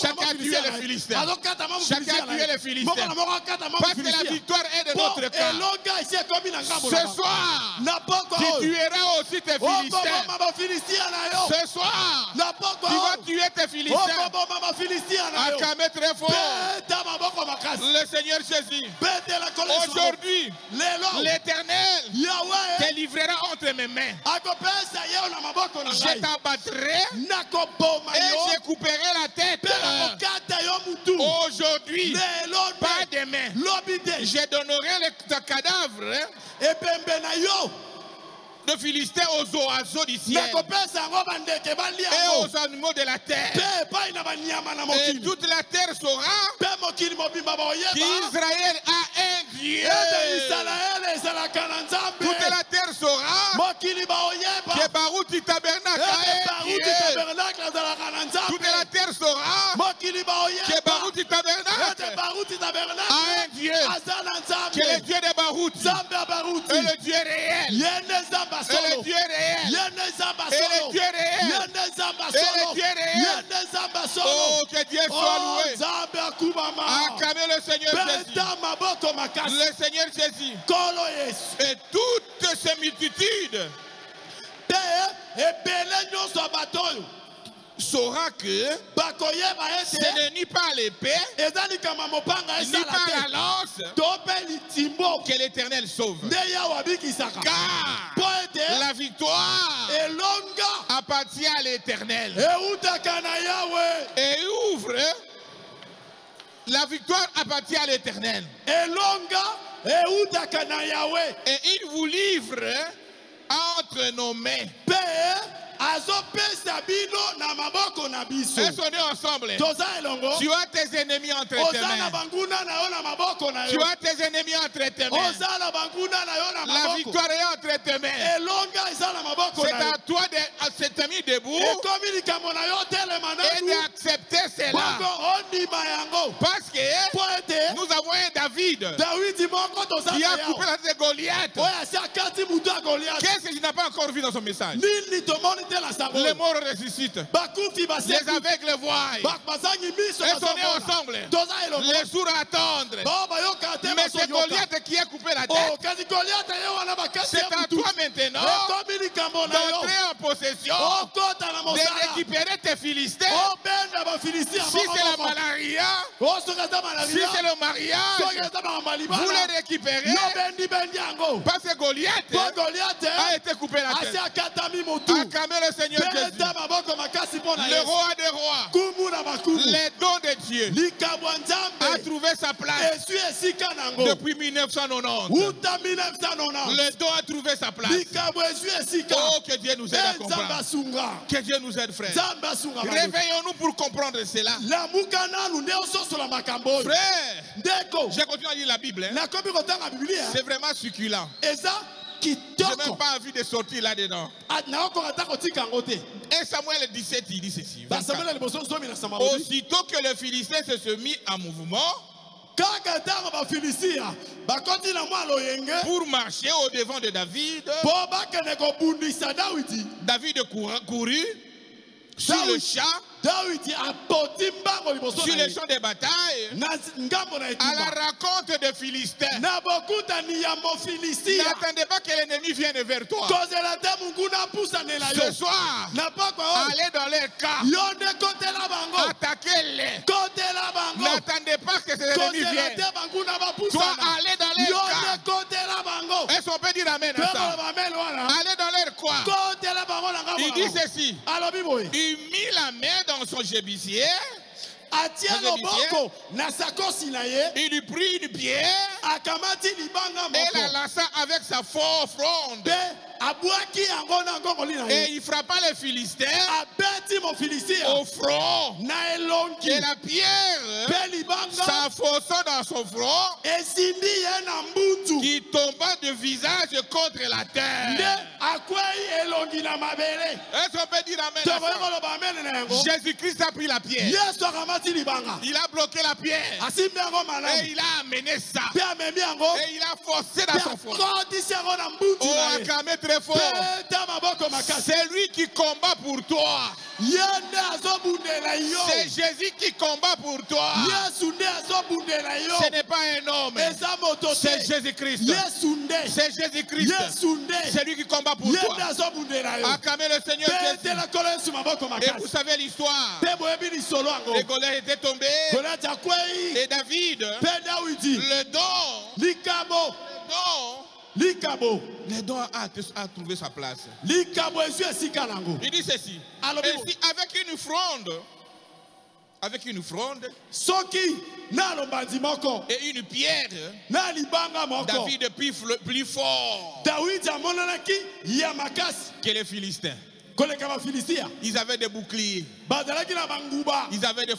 Speaker 1: Chacun a tué les Philistins. Chacun a tué les Philistins. Parce que la victoire est de notre cas. Ce soir, tu tueras aussi tes Philistins. Ce soir, tu vas tuer tes Philistins. Acclamez très fort le Seigneur Jésus. Aujourd'hui, l'Éternel te livrera entre mes mains. Je t'abattrai et je couperai la tête. Aujourd'hui, pas demain, je donnerai le cadavre de Philistins aux oiseaux du ciel et aux animaux de la terre. Et toute la terre saura qu'Israël a un Dieu. Toute la terre saura que Baruti Tabernacle a un Dieu. Toute la terre saura que Baruti Tabernacle a un Dieu, qui est le Dieu de Barouti, et le Dieu réel, et le Dieu réel, et le Dieu réel, et le Dieu réel. Oh, que Dieu soit loué. Acclamez le Seigneur Jésus. Le Seigneur Jésus. Et toutes ces multitudes saura que ce n'est ni par l'épée, ni par la lance que l'Éternel sauve. Car la victoire appartient à l'Éternel. Et ouvre, la victoire appartient à l'Éternel. Et il vous livre entre nos mains. Est-ce qu'on est ensemble? Tu as tes ennemis entre tes mains. Tu as tes ennemis entre tes mains. La victoire est entre tes mains. C'est à toi d'être mis debout et d'accepter cela. Parce que nous avons un David qui a coupé la tête de Goliath. Qu'est-ce qu'il n'a pas encore vu dans son message? Les morts ressuscitent. Les aveugles voient. Elles sont nées ensemble. Les sourds attendent. Mais c'est Goliath qui a coupé la tête. C'est à toi maintenant d'entrer en possession, de récupérer tes Philistins. Si c'est la malaria, si c'est le mariage, vous les récupérez. Parce que Goliath a été coupé la tête. Acclamez le Seigneur Jésus, le roi des rois, les dons de Dieu, a trouvé sa place depuis 1990. Le don a trouvé sa place. Oh, que Dieu nous aide à comprendre. Que Dieu nous aide, frère. Réveillons-nous pour comprendre cela. Frère, j'ai continué à lire la Bible. C'est vraiment succulent. Je n'ai même pas envie de sortir là-dedans. Et Samuel 17, il dit ceci. Aussitôt que le Philistin se mit en mouvement pour marcher au devant de David, David courut sur le champ, sur les champs de bataille, à la rencontre des Philistins. N'attendez pas que l'ennemi vienne vers toi. Ce soir, allez dans leur camp, attaquez-les. N'attendez pas que ces ennemis viennent. Toi, allez dans leur camp. Est-ce qu'on peut dire amen à ça? Allez dans leur coin. Il dit ceci. Il mit la main dans son gébissier. Il lui prit une pierre et la lança avec sa forte fronde. Et il frappa les Philistins au front. Et la pierre s'enfonça dans son front, qui tomba de visage contre la terre. Est-ce qu'on peut dire amen? Jésus-Christ a pris la pierre. Il a bloqué la pierre. Et il a amené ça. Et il a forcé dans son front. Oh, acclamez très fort. C'est lui qui combat pour toi. C'est Jésus qui combat pour toi. Ce n'est pas un homme. C'est Jésus-Christ. C'est Jésus-Christ. C'est lui qui combat pour toi. Acclamez le Seigneur Jésus. Et vous savez l'histoire. Et Goliath était tombé. Et David, le don a trouvé sa place. Il dit ceci. Avec une fronde et une pierre, David plus fort que les Philistins. Ils avaient des boucliers. Ils avaient des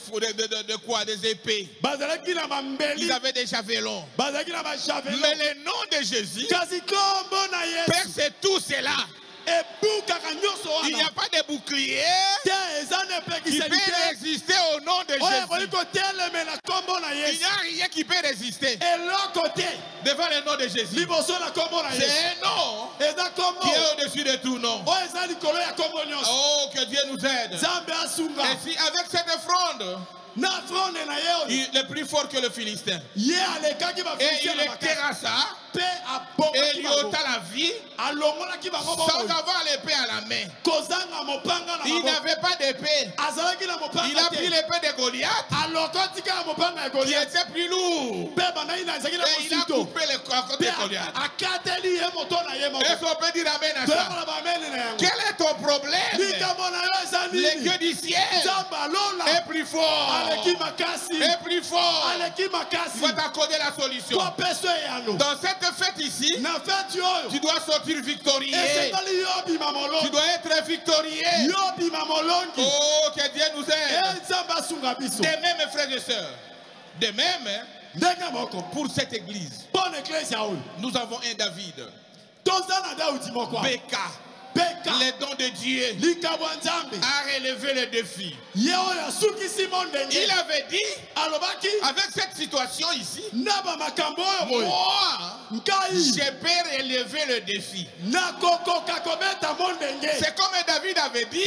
Speaker 1: épées. Ils avaient des javelons. Mais le nom de Jésus perce tout cela. Il n'y a pas de bouclier qui peut résister au nom de Jésus. Il n'y a rien qui peut résister devant le nom de Jésus. C'est un nom qui est au-dessus de tout nom. Oh, que Dieu nous aide. Et si avec cette offrande, il est plus fort que le Philistin. Et il le terrassa. Et il lui ôta la vie sans avoir l'épée à la main. Il n'avait pas d'épée. Il a pris l'épée de Goliath qui était plus lourd. Et il a coupé le côté de Goliath. Est-ce qu'on peut dire amen à ça? Quel est ton problème? Le Dieu du ciel est plus fort. Est plus fort. Il va t'accorder la solution. Dans cette fête ici, tu dois sortir victorieux. Tu dois être victorieux. Oh, que Dieu nous aide. De même, mes frères et sœurs, de même, pour cette église, nous avons un David. Béka. Les dons de Dieu a relevé le défi. Il avait dit, avec cette situation ici, moi, je peux relever le défi. C'est comme David avait dit,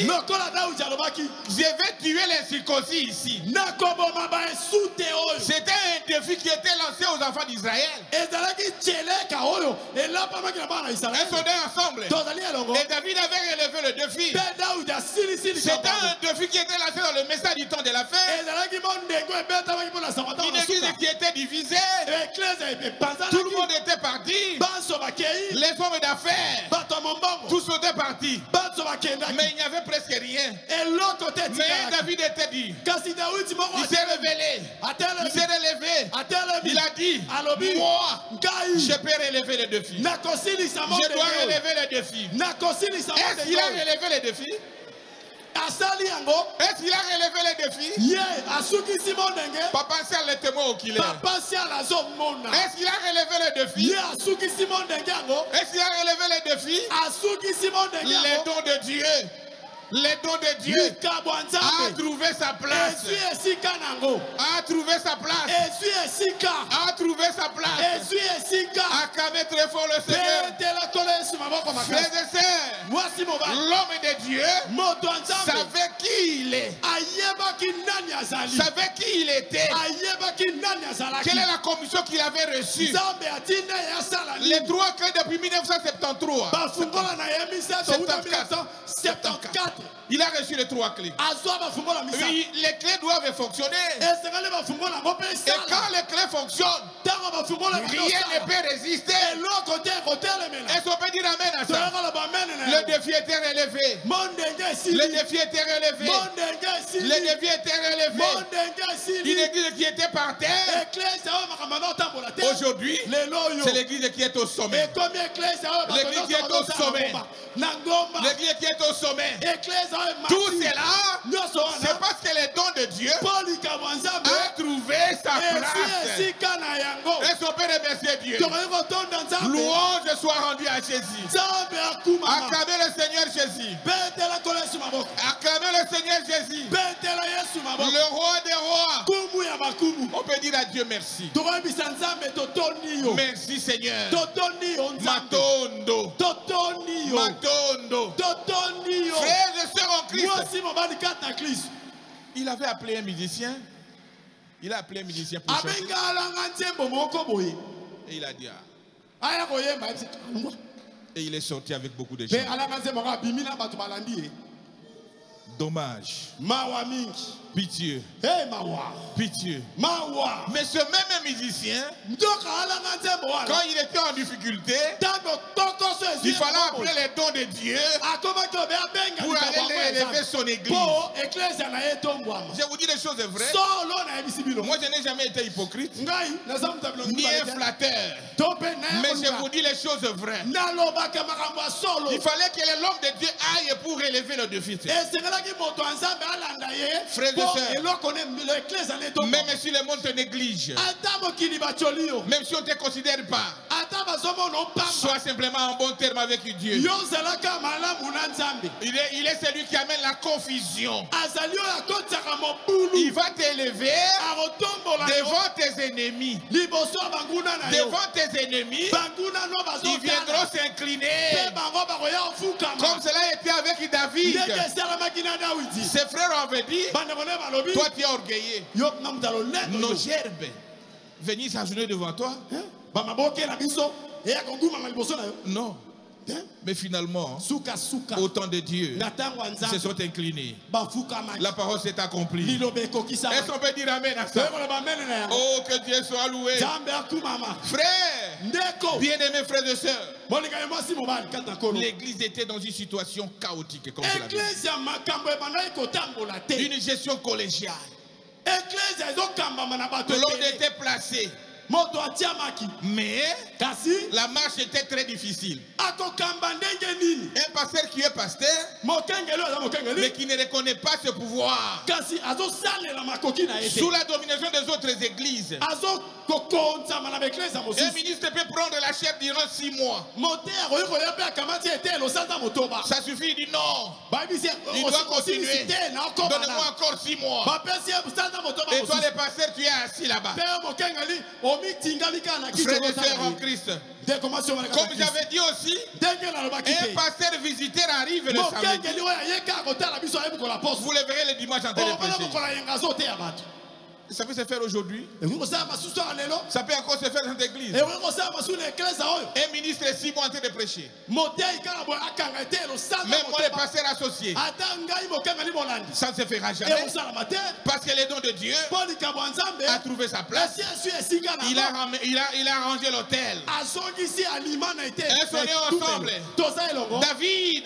Speaker 1: je vais tuer les circoncis ici. C'était un défi qui était lancé aux enfants d'Israël. Ils sont ensemble. Et David avait relevé le défi. C'était un défi qui était lancé dans le message du temps de la fête. Une église qui était divisée. Tout le monde était parti. Les hommes d'affaires, tous étaient partis. Mais il n'y avait presque rien. Mais David était dit. Il s'est révélé. Il s'est relevé. Il a dit, moi, je peux relever le défi. Je dois relever le défi. Est-ce qu'il a relevé le défi? Est-ce qu'il a relevé le défi? Pas penser à le témoin qu'il est. Est-ce qu'il a relevé le défi? Est-ce qu'il a relevé le défi? Les dons de Dieu. Les dons de Dieu a trouvé sa place. A trouvé sa place. A trouvé sa place. Acclamez très fort le Seigneur. Frères et sœurs, l'homme de Dieu savait qui il est. Savait qui il était. Quelle est la commission qu'il avait reçue. Les trois clés depuis 1973. 74. Il a reçu les trois clés. Oui, les clés doivent fonctionner. Et quand les clés fonctionnent, rien ne peut résister. Est-ce qu'on peut dire amen à ça? Le défi était relevé. Le défi était relevé. Le défi était relevé. Une église qui était par terre. Aujourd'hui, c'est l'église qui est au sommet. L'église qui est au sommet. L'église qui est au sommet. Tout cela, c'est parce que les dons de Dieu a trouvé sa place. Est-ce qu'on peut remercier Dieu? Louange soit rendue à Jésus. Acclamez le Seigneur Jésus. Acclamez le Seigneur Jésus. Le roi des rois. On peut dire à Dieu merci. Merci Seigneur. Matondo. Matondo. Frères et sœurs en Christ. Il avait appelé un musicien. Il a appelé un musicien pour chanter. Et il a dit et il est sorti avec beaucoup de gens. Dommage. Pitié. Pitié. Mais ce même musicien, quand il était en difficulté, il fallait appeler les dons de Dieu pour aller élever son église. Je vous dis les choses vraies. Moi, je n'ai jamais été hypocrite, ni un flatteur. Mais je vous dis les choses vraies. Il fallait que l'homme de Dieu aille pour élever le défi. Frères et sœurs, même si le monde te néglige, même si on ne te considère pas, Sois simplement en bon terme avec Dieu. Il est celui qui amène la confusion. Il va t'élever devant tes ennemis. Devant tes ennemis, ils viendront s'incliner. Comme cela était avec David. Ses frères avaient dit, toi tu es orgueilleux. Nos gerbes venir s'agenouiller devant toi. Non. Mais finalement, au temps de Dieu, ils se sont inclinés. La parole s'est accomplie. Est-ce qu'on peut dire amen à ça? Oh, que Dieu soit loué. Frères, bien-aimés frères et sœurs, l'église était dans une situation chaotique, comme une gestion collégiale. L'ordre était placé. Mais la marche était très difficile. Un pasteur qui est pasteur, mais qui ne reconnaît pas ce pouvoir, sous la domination des autres églises, un ministre peut prendre la chair durant 6 mois. Ça suffit, il dit non. Il doit continuer. Donne-moi encore 6 mois. Et toi, le pasteur, tu es assis là-bas. Frères et sœurs en Christ, comme j'avais dit aussi, un pasteur visiteur arrive le samedi. Vous le verrez le dimanche en train de prêcher. Ça peut se faire aujourd'hui. Ça peut encore se faire dans l'église. Un ministre est 6 mois en train de prêcher. Même moi, le pasteur associé. Ça ne se fera jamais. Parce que le don de Dieu a trouvé sa place. Il a arrangé l'autel. Elles sont nés ensemble. David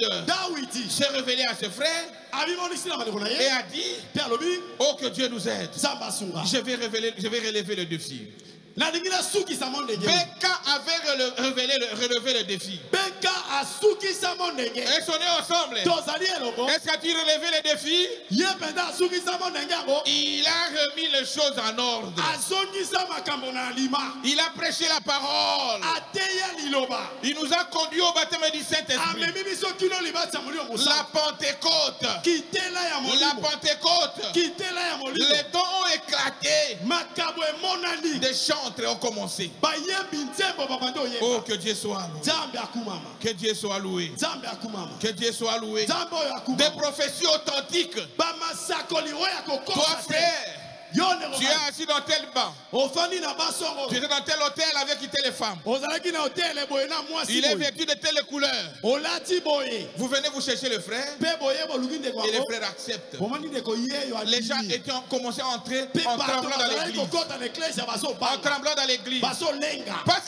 Speaker 1: s'est révélé à ses frères et a dit, oh que Dieu nous aide. Je vais relever le défi. Beka avait relevé le défi. Elles sont nés ensemble. Est-ce que tu relevé le défi? Il a remis les choses en ordre. Il a prêché la parole. Il nous a conduits au baptême du Saint-Esprit. La Pentecôte. Les dons ont éclaté. Des chantres ont commencé. Oh, que Dieu soit loué. Que Dieu soit loué. Que Dieu soit loué. Des prophéties authentiques. Toi, frère, tu es assis dans tel banc. Tu es dans tel hôtel avec telle femme. Il est vêtu de telle couleur. Vous venez vous chercher le frère. Et le frère accepte. Les gens ont commencé à entrer en tremblant dans l'église. En tremblant dans l'église. Parce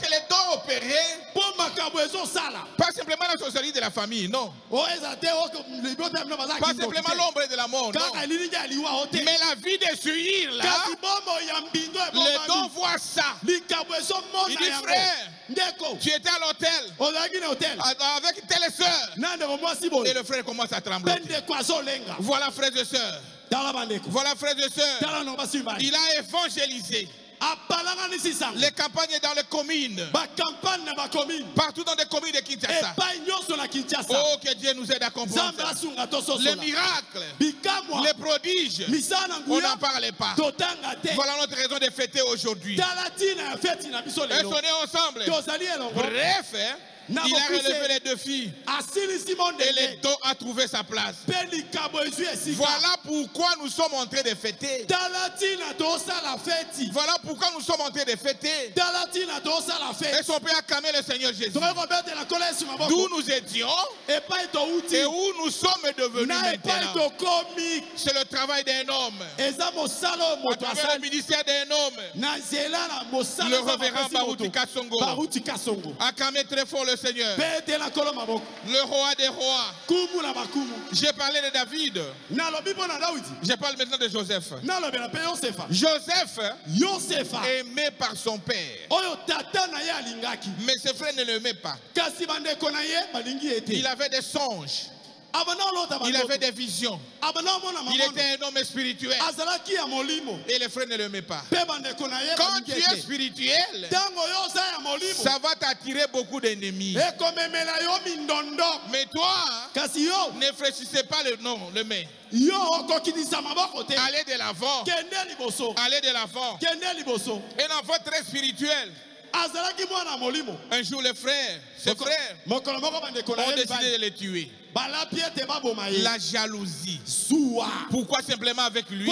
Speaker 1: que les dons opérés, pas simplement la sorcellerie de la famille, non. Pas simplement l'ombre de la mort, non. Mais la vie de Suir, là, les dons voient ça. Il dit, frère, tu étais à l'hôtel avec telle sœur. Et le frère commence à trembler. Voilà, frères et sœurs. Voilà, frères et sœurs. Il a évangélisé. Les campagnes dans les communes. Partout dans les communes de Kinshasa. Oh, que Dieu nous aide à comprendre. Les miracles, les prodiges, on n'en parlait pas. Voilà notre raison de fêter aujourd'hui. Elles sont nées ensemble. Bref, il a relevé les défis et les dons a trouvé sa place. Voilà pourquoi nous sommes en train de fêter. Voilà pourquoi nous sommes en train de fêter. Est-ce qu'on peut acclamer le Seigneur Jésus? D'où nous étions et où nous sommes devenus maintenant. C'est le travail d'un homme. À travers le ministère d'un homme. Le révérend Barutika Songo. Acclamez très fort le Seigneur. Le roi des rois. J'ai parlé de David. Je parle maintenant de Joseph. Joseph, aimé par son père. Mais ses frères ne l'aimaient pas. Il avait des songes. Il avait des visions. Il était un homme spirituel. Et les frères ne l'aimaient pas. Quand tu es spirituel, ça va t'attirer beaucoup d'ennemis. Mais toi, ne fléchissez pas le main. Allez de l'avant. Allez de l'avant. Un enfant très spirituel. Un jour, les frères, ses frères, ont décidé de les tuer. La jalousie. Pourquoi simplement avec lui?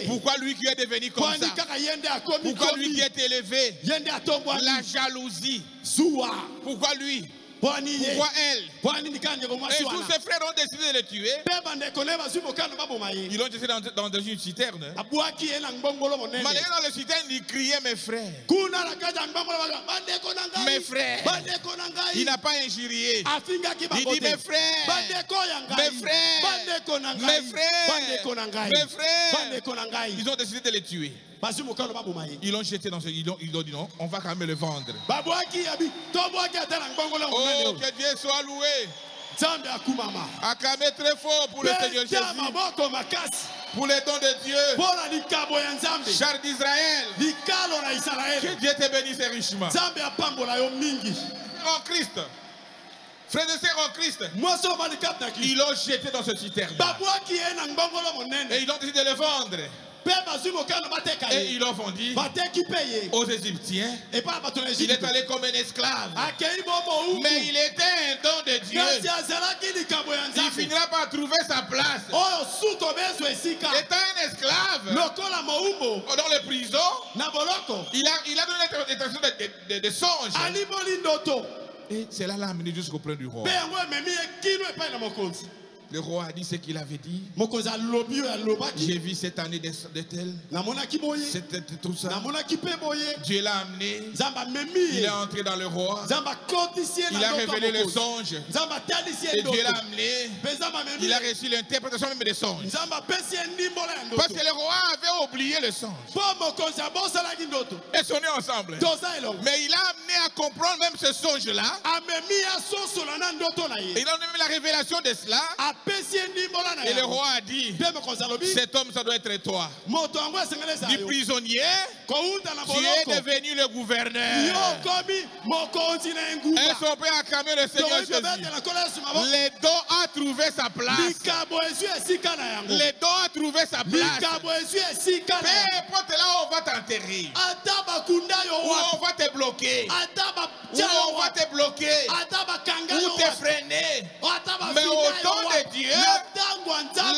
Speaker 1: Pourquoi lui qui est devenu comme ça? Pourquoi lui qui est élevé? La jalousie. Pourquoi lui? Pourquoi elle? Et tous ses frères ont décidé de le tuer. Ils l'ont jeté dans une citerne. Malgré dans le citerne, il criait mes frères. Mes frères. Il n'a pas injurié. Il dit mes frères. Mes frères. Mes frères. Mes frères. Ils ont décidé de les tuer. Ils l'ont jeté dans ce... Ils ont dit non, on va quand même le vendre. Oh, que Dieu soit loué. Acclamez très fort pour le Seigneur Jésus. Pour les dons de Dieu. Char d'Israël. Que Dieu te bénisse richement. En Christ. Frères et sœurs en Christ. Ils l'ont jeté dans ce citerne. Et ils ont décidé de le vendre. Et ils l'ont vendu aux Égyptiens. Il est allé comme un esclave. Mais il était un don de Dieu. Il finira par trouver sa place. Étant un esclave dans les prisons, il a donné l'interprétation de songes. Et c'est là l'amener jusqu'auprès du roi. Le roi a dit ce qu'il avait dit. J'ai vu cette année de tel. C'était tout ça. Dieu l'a amené. Il est entré dans le roi. Il a révélé le songe. Et Dieu l'a amené. Il a reçu l'interprétation même des songes. Parce que le roi avait oublié le songe. Et sont nés ensemble. Mais il a amené à comprendre même ce songe-là. Il a donné la révélation de cela. Et le roi a dit, cet homme ça doit être toi. Du prisonnier, tu es devenu le gouverneur. Et son père a acclamé le Seigneur Jésus. Les dons a trouvé sa place. Les dons a trouvé sa place. Peu importe là où on va t'enterrer, où on va te bloquer, où on va te bloquer, où te freiner. Mais au don de Dieu,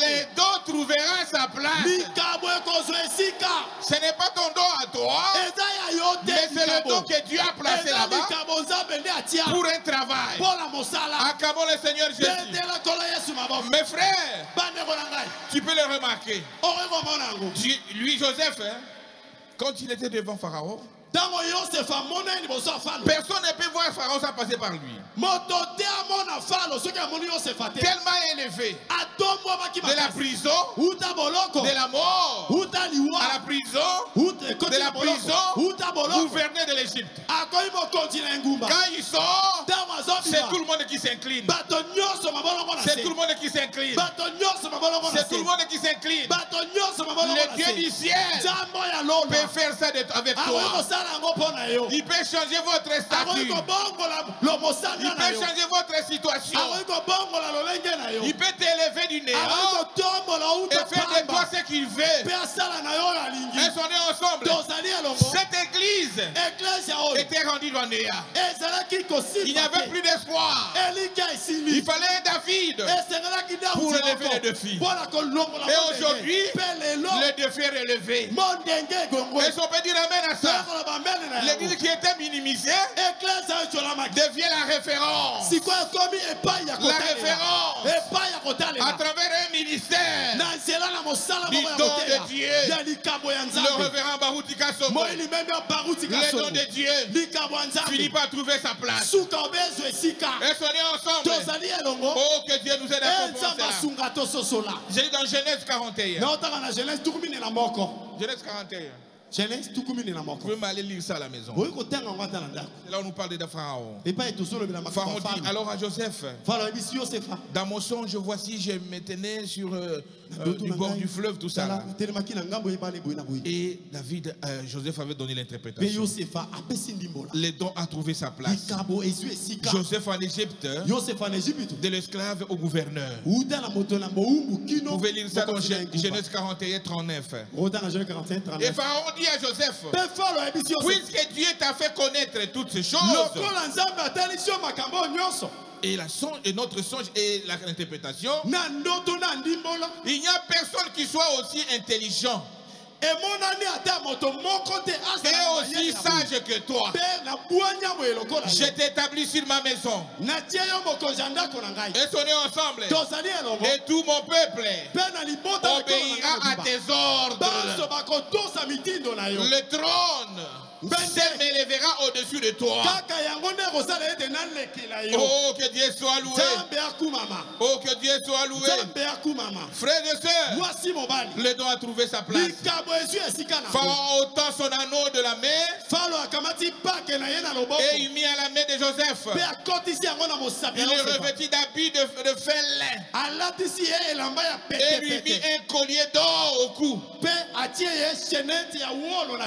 Speaker 1: les dons trouveront sa place. Ce n'est pas ton don à toi, mais c'est le don que Dieu a placé là-bas pour un travail. Acclamons le Seigneur Jésus. Mes frères, tu peux le remarquer. Lui, Joseph, quand il était devant Pharaon, personne ne peut voir Pharaon sans passer par lui. Tellement élevé. De la prison, de la mort, à la prison, de la prison, gouverneur de l'Égypte. Quand il sort, c'est tout le monde qui s'incline. C'est tout le monde qui s'incline. C'est tout le monde qui s'incline. Le Dieu du ciel peut faire ça avec toi. Il peut changer votre statut. Il peut changer votre situation. Il peut t'élever du néant et faire de toi ce qu'il veut. Elles sont nées ensemble. Cette église était rendue dans le néant. Il n'y avait plus d'espoir. Il fallait un David pour relever les défis. Et aujourd'hui, le défi est relevé. Et on peut dire amen à ça. L'église qui était minimisée devient la référence. La référence à travers un ministère du don de Dieu. Le révérend Barutika Songo, le don de Dieu finit par trouver sa place. Et sont nés ensemble. Oh, que Dieu nous aide à comprendre cela. J'ai dit dans Genèse 41. Genèse 41.
Speaker 2: Genèse tout comme il
Speaker 1: Vous pouvez m'aller lire ça à la maison. Et là on nous parle de Pharaon. Pharaon dit alors à Joseph, dans mon songe, voici, je me tenais sur du bord du fleuve, tout ça. Là. Et David, Joseph avait donné l'interprétation. Les dons a trouvé sa place. Joseph en Égypte, de l'esclave au gouverneur. Vous pouvez lire ça dans Genèse 41, 39. Et Pharaon dit à Joseph, puisque Dieu t'a fait connaître toutes ces choses, et notre songe et l'interprétation, il n'y a personne qui soit aussi intelligent et aussi sage que toi. Je t'établis sur ma maison. Et sonnez ensemble. Et tout mon peuple obéira à tes ordres. Le trône s'élèvera au-dessus de toi. Oh, que Dieu soit loué. Oh, que Dieu soit loué. Frères et sœurs, le don a trouvé sa place. Pharaon ôta son anneau de la main et il mit à la main de Joseph. Il le revêtit d'habits de fin lin et lui mit un collier d'or au cou.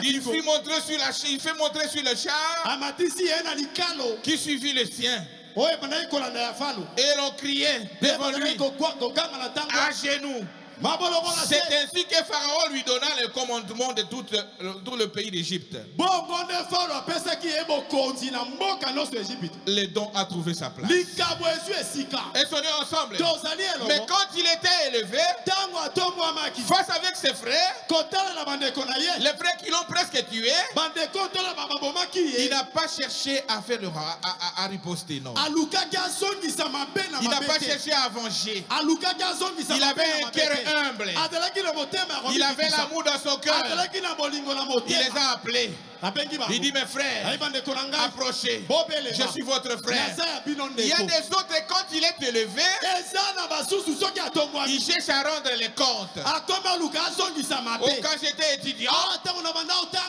Speaker 1: Il fait montrer sur le char qui suivit le sien. Et l'on criait devant lui à genoux. C'est ainsi que Pharaon lui donna le commandement de tout le pays d'Égypte. Le don a trouvé sa place. Et sonnez ensemble. Mais quand il était élevé, face avec ses frères, les frères qui l'ont presque tué, il n'a pas cherché à faire à riposter, non. Il n'a pas cherché à venger. Il avait un cœur humble. Il avait l'amour dans son cœur. Il les a appelés. Il dit mes frères, approchez. Je suis votre frère. Il y a des autres, quand il est élevé, il cherche à rendre les comptes. Oh, quand j'étais étudiant,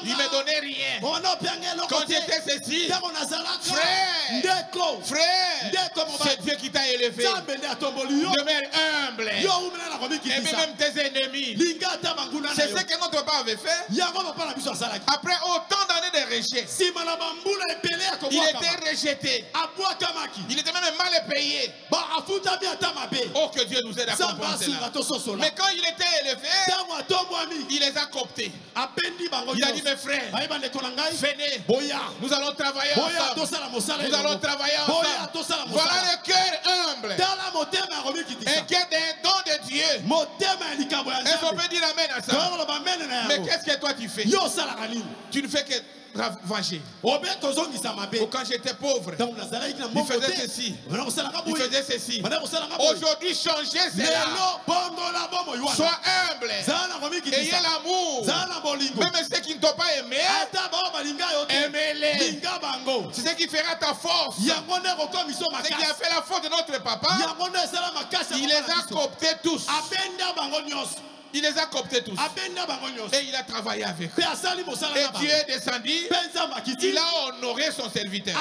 Speaker 1: il ne me donnait rien. Quand j'étais ceci, frère, c'est Dieu qui t'a élevé. Demeure humble. Et même tes ennemis. C'est ce que notre papa avait fait. Après autant d'années de rejet, il était rejeté. Il était même mal payé. Oh, que Dieu nous aide à comprendre cela. Mais quand il était élevé, il les a cooptés. Il a dit mes frères, venez, nous allons travailler ensemble. Nous allons travailler ensemble. Voilà le cœur humble. Un cœur d'un don de Dieu. Est-ce qu'on peut dire amen à ça? Mais qu'est-ce que toi tu fais? Tu ne fais que venger. Quand j'étais pauvre, il faisait ceci. Il faisait ceci. Aujourd'hui, changez cela. Sois humble. Ayez l'amour. Même ceux qui ne t'ont pas aimé, aimez-les. C'est ce qui fera ta force. C'est qui a fait la force de notre papa. Il les a cooptés tous. Il les a cooptés tous. Et il a travaillé avec eux. Et Dieu est descendu. Il a honoré son serviteur.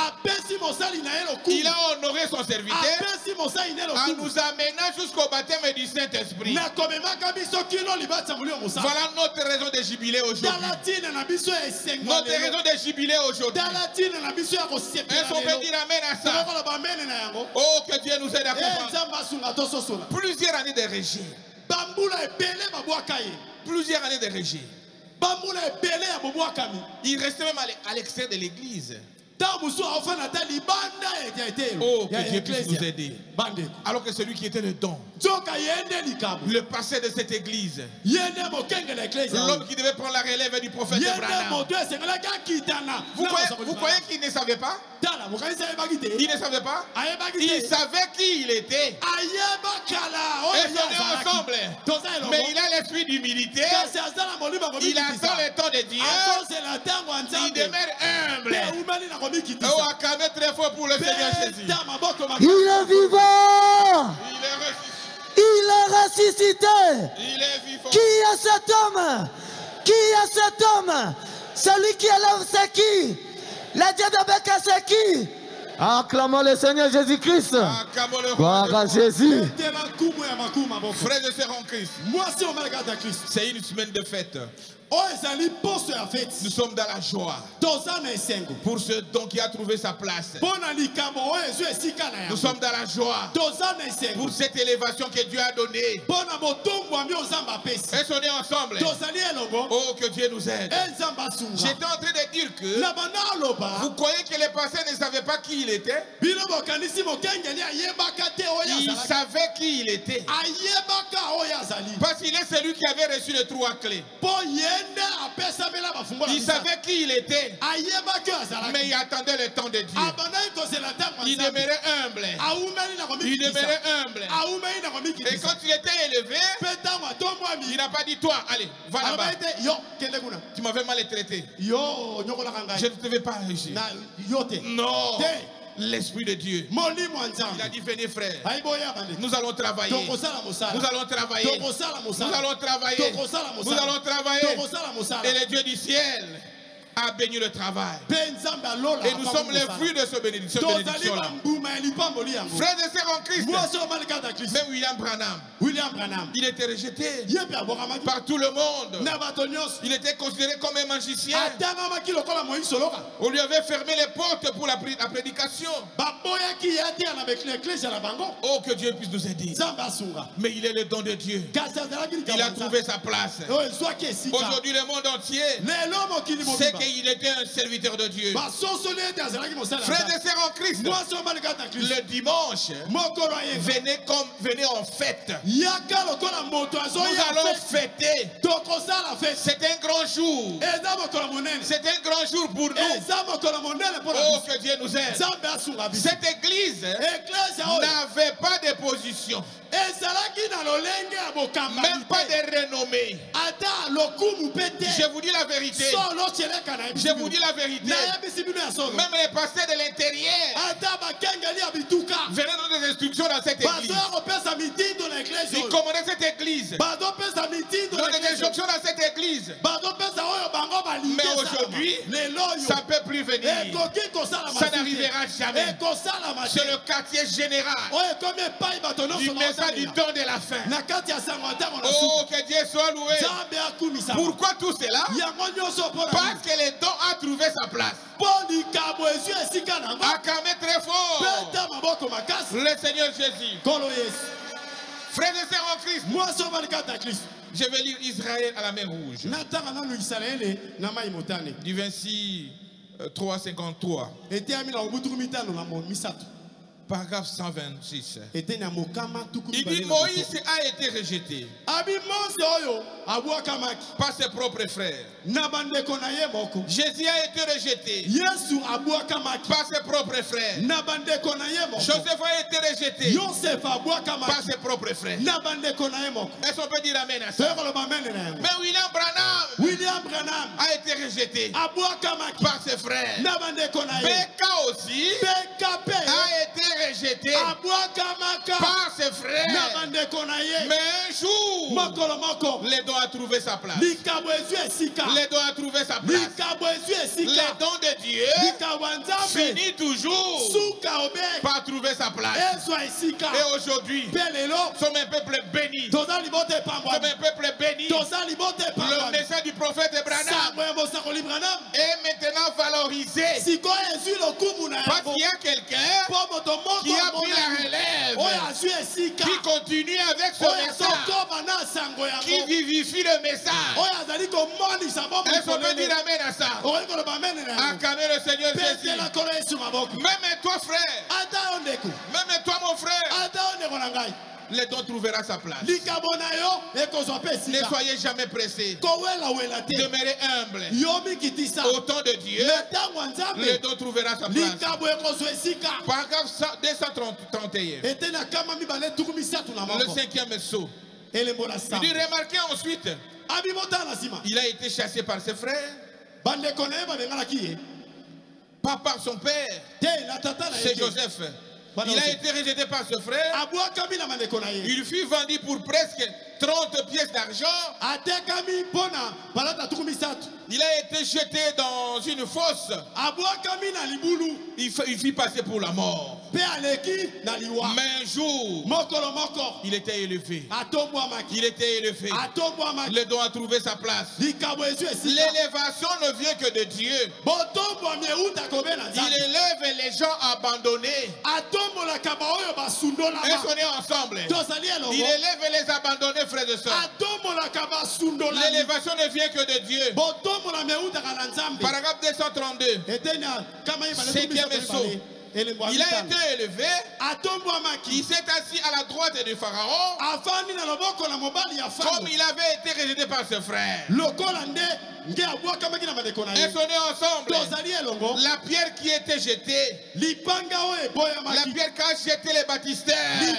Speaker 1: Il a honoré son serviteur en nous amenant jusqu'au baptême du Saint-Esprit. Voilà notre raison de jubiler aujourd'hui. Notre raison de jubiler aujourd'hui. Est-ce qu'on peut dire amen à ça? Oh, que Dieu nous aide à comprendre. Plusieurs années de rejet. Plusieurs années de rejet. Il restait même à l'extérieur de l'église. Oh, que Dieu puisse nous aider. Alors que celui qui était le don, le passé de cette église, l'homme qui devait prendre la relève du prophète Branham, vous croyez qu'il ne savait pas? Il ne savait pas? Il savait qui il était. Et on est ensemble. Mais il a l'esprit d'humilité. Il attend le temps de Dieu. Il demeure humble. Oh, acclamez très fort pour le Seigneur Jésus.
Speaker 3: Il est vivant.
Speaker 1: Il est ressuscité.
Speaker 3: Il est ressuscité.
Speaker 1: Il est vivant.
Speaker 3: Qui est cet homme? Qui est cet homme? Celui qui élève, c'est qui? Le Dieu de Beka, c'est qui? Acclamons le Seigneur Jésus-Christ. Gloire à Jésus.
Speaker 1: Frères et sœurs en Christ, c'est une semaine de fête. Nous sommes dans la joie pour ce don qui a trouvé sa place. Nous sommes dans la joie pour cette élévation que Dieu a donnée. Est-ce qu'on est ensemble? Oh, que Dieu nous aide. J'étais en train de dire que vous croyez que les pasteurs ne savaient pas qui il était? Il savait qui il était. Parce qu'il est celui qui avait reçu les 3 clés. Il savait qui il était, mais il attendait le temps de Dieu. Il demeurait humble. Il demeurait humble. Et quand il était élevé, il n'a pas dit toi, allez, va là-bas. Tu m'avais mal traité. Je ne devais pas réussir. Non. L'Esprit de Dieu, il a dit venez frère, nous allons travailler, nous allons travailler, nous allons travailler, nous allons travailler. Et le Dieu du ciel a béni le travail. Et nous sommes les fruits de cette bénédiction-là. Frères et sœurs en Christ, même William Branham, il était rejeté par tout le monde. Il était considéré comme un magicien. On lui avait fermé les portes pour la prédication. Oh, que Dieu puisse nous aider. Mais il est le don de Dieu. Il a trouvé sa place. Aujourd'hui, le monde entier sait qu'il était un serviteur de Dieu. Frères et sœurs en Christ, le dimanche, venez en fête. Nous allons fêter. C'est un grand jour. C'est un grand jour pour nous. Oh, que Dieu nous aide. Cette église n'avait pas de position, même pas de renommée. Je vous dis la vérité. Je vous dis la vérité. Même les pasteurs de l'intérieur venaient dans des instructions dans cette église. Ils commandaient cette église. Dans des instructions dans cette église. Mais aujourd'hui, ça ne peut plus venir. Ça n'arrivera jamais. C'est le quartier général du message du temps de la fin. Oh, que Dieu soit loué. Pourquoi tout cela? Parce que le don a trouvé sa place. Acclamez très fort le Seigneur Jésus. Frères et sœurs en Christ, je vais lire Israël à la mer Rouge. Du 26 353. Paragraphe 126. Il dit Moïse a été rejeté par ses propres frères. Jésus a été rejeté par ses propres frères. Joseph a été rejeté par ses propres frères. Est-ce qu'on peut dire amen à ça? Mais William Branham a été rejeté par ses frères. Beka aussi a été rejeté par ses frères. Mais un jour, le don a trouvé sa place. Le don a trouvé sa place. Le don de Dieu finit toujours par trouver sa place. Et aujourd'hui, nous sommes un peuple béni. Nous sommes un peuple béni. Le message du prophète Branham est maintenant valorisé. Parce qu'il y a quelqu'un qui a pris la relève, qui continue avec ce message, qui vivifie le message. Est-ce qu'on peut dire amen à ça? Acclamez le Seigneur Jésus. Même toi frère, même toi mon frère, le don trouvera sa place. Ne soyez jamais pressés. Demeurez humble. Au temps de Dieu, le don trouvera sa place. Paragraphe 231. Le 5e saut. Il dit remarquez ensuite, il a été chassé par ses frères, pas par son père, c'est Joseph. Il a été rejeté par ce frère. Il fut vendu pour presque 30 pièces d'argent. Il a été jeté dans une fosse. Il fit passer pour la mort. Mais un jour, il était élevé. Il était élevé. Le don a trouvé sa place. L'élévation ne vient que de Dieu. Il élève les gens abandonnés. Et on est ensemble. Il élève les abandonnés, frères et sœurs. L'élévation ne vient que de Dieu. Paragraphe 232. 5e saut. Il a été élevé. Il s'est assis à la droite du Pharaon. Comme il avait été rejeté par ses frères. Et on est ensemble. La pierre qui était jetée, la pierre qu'a jeté les baptistères. Et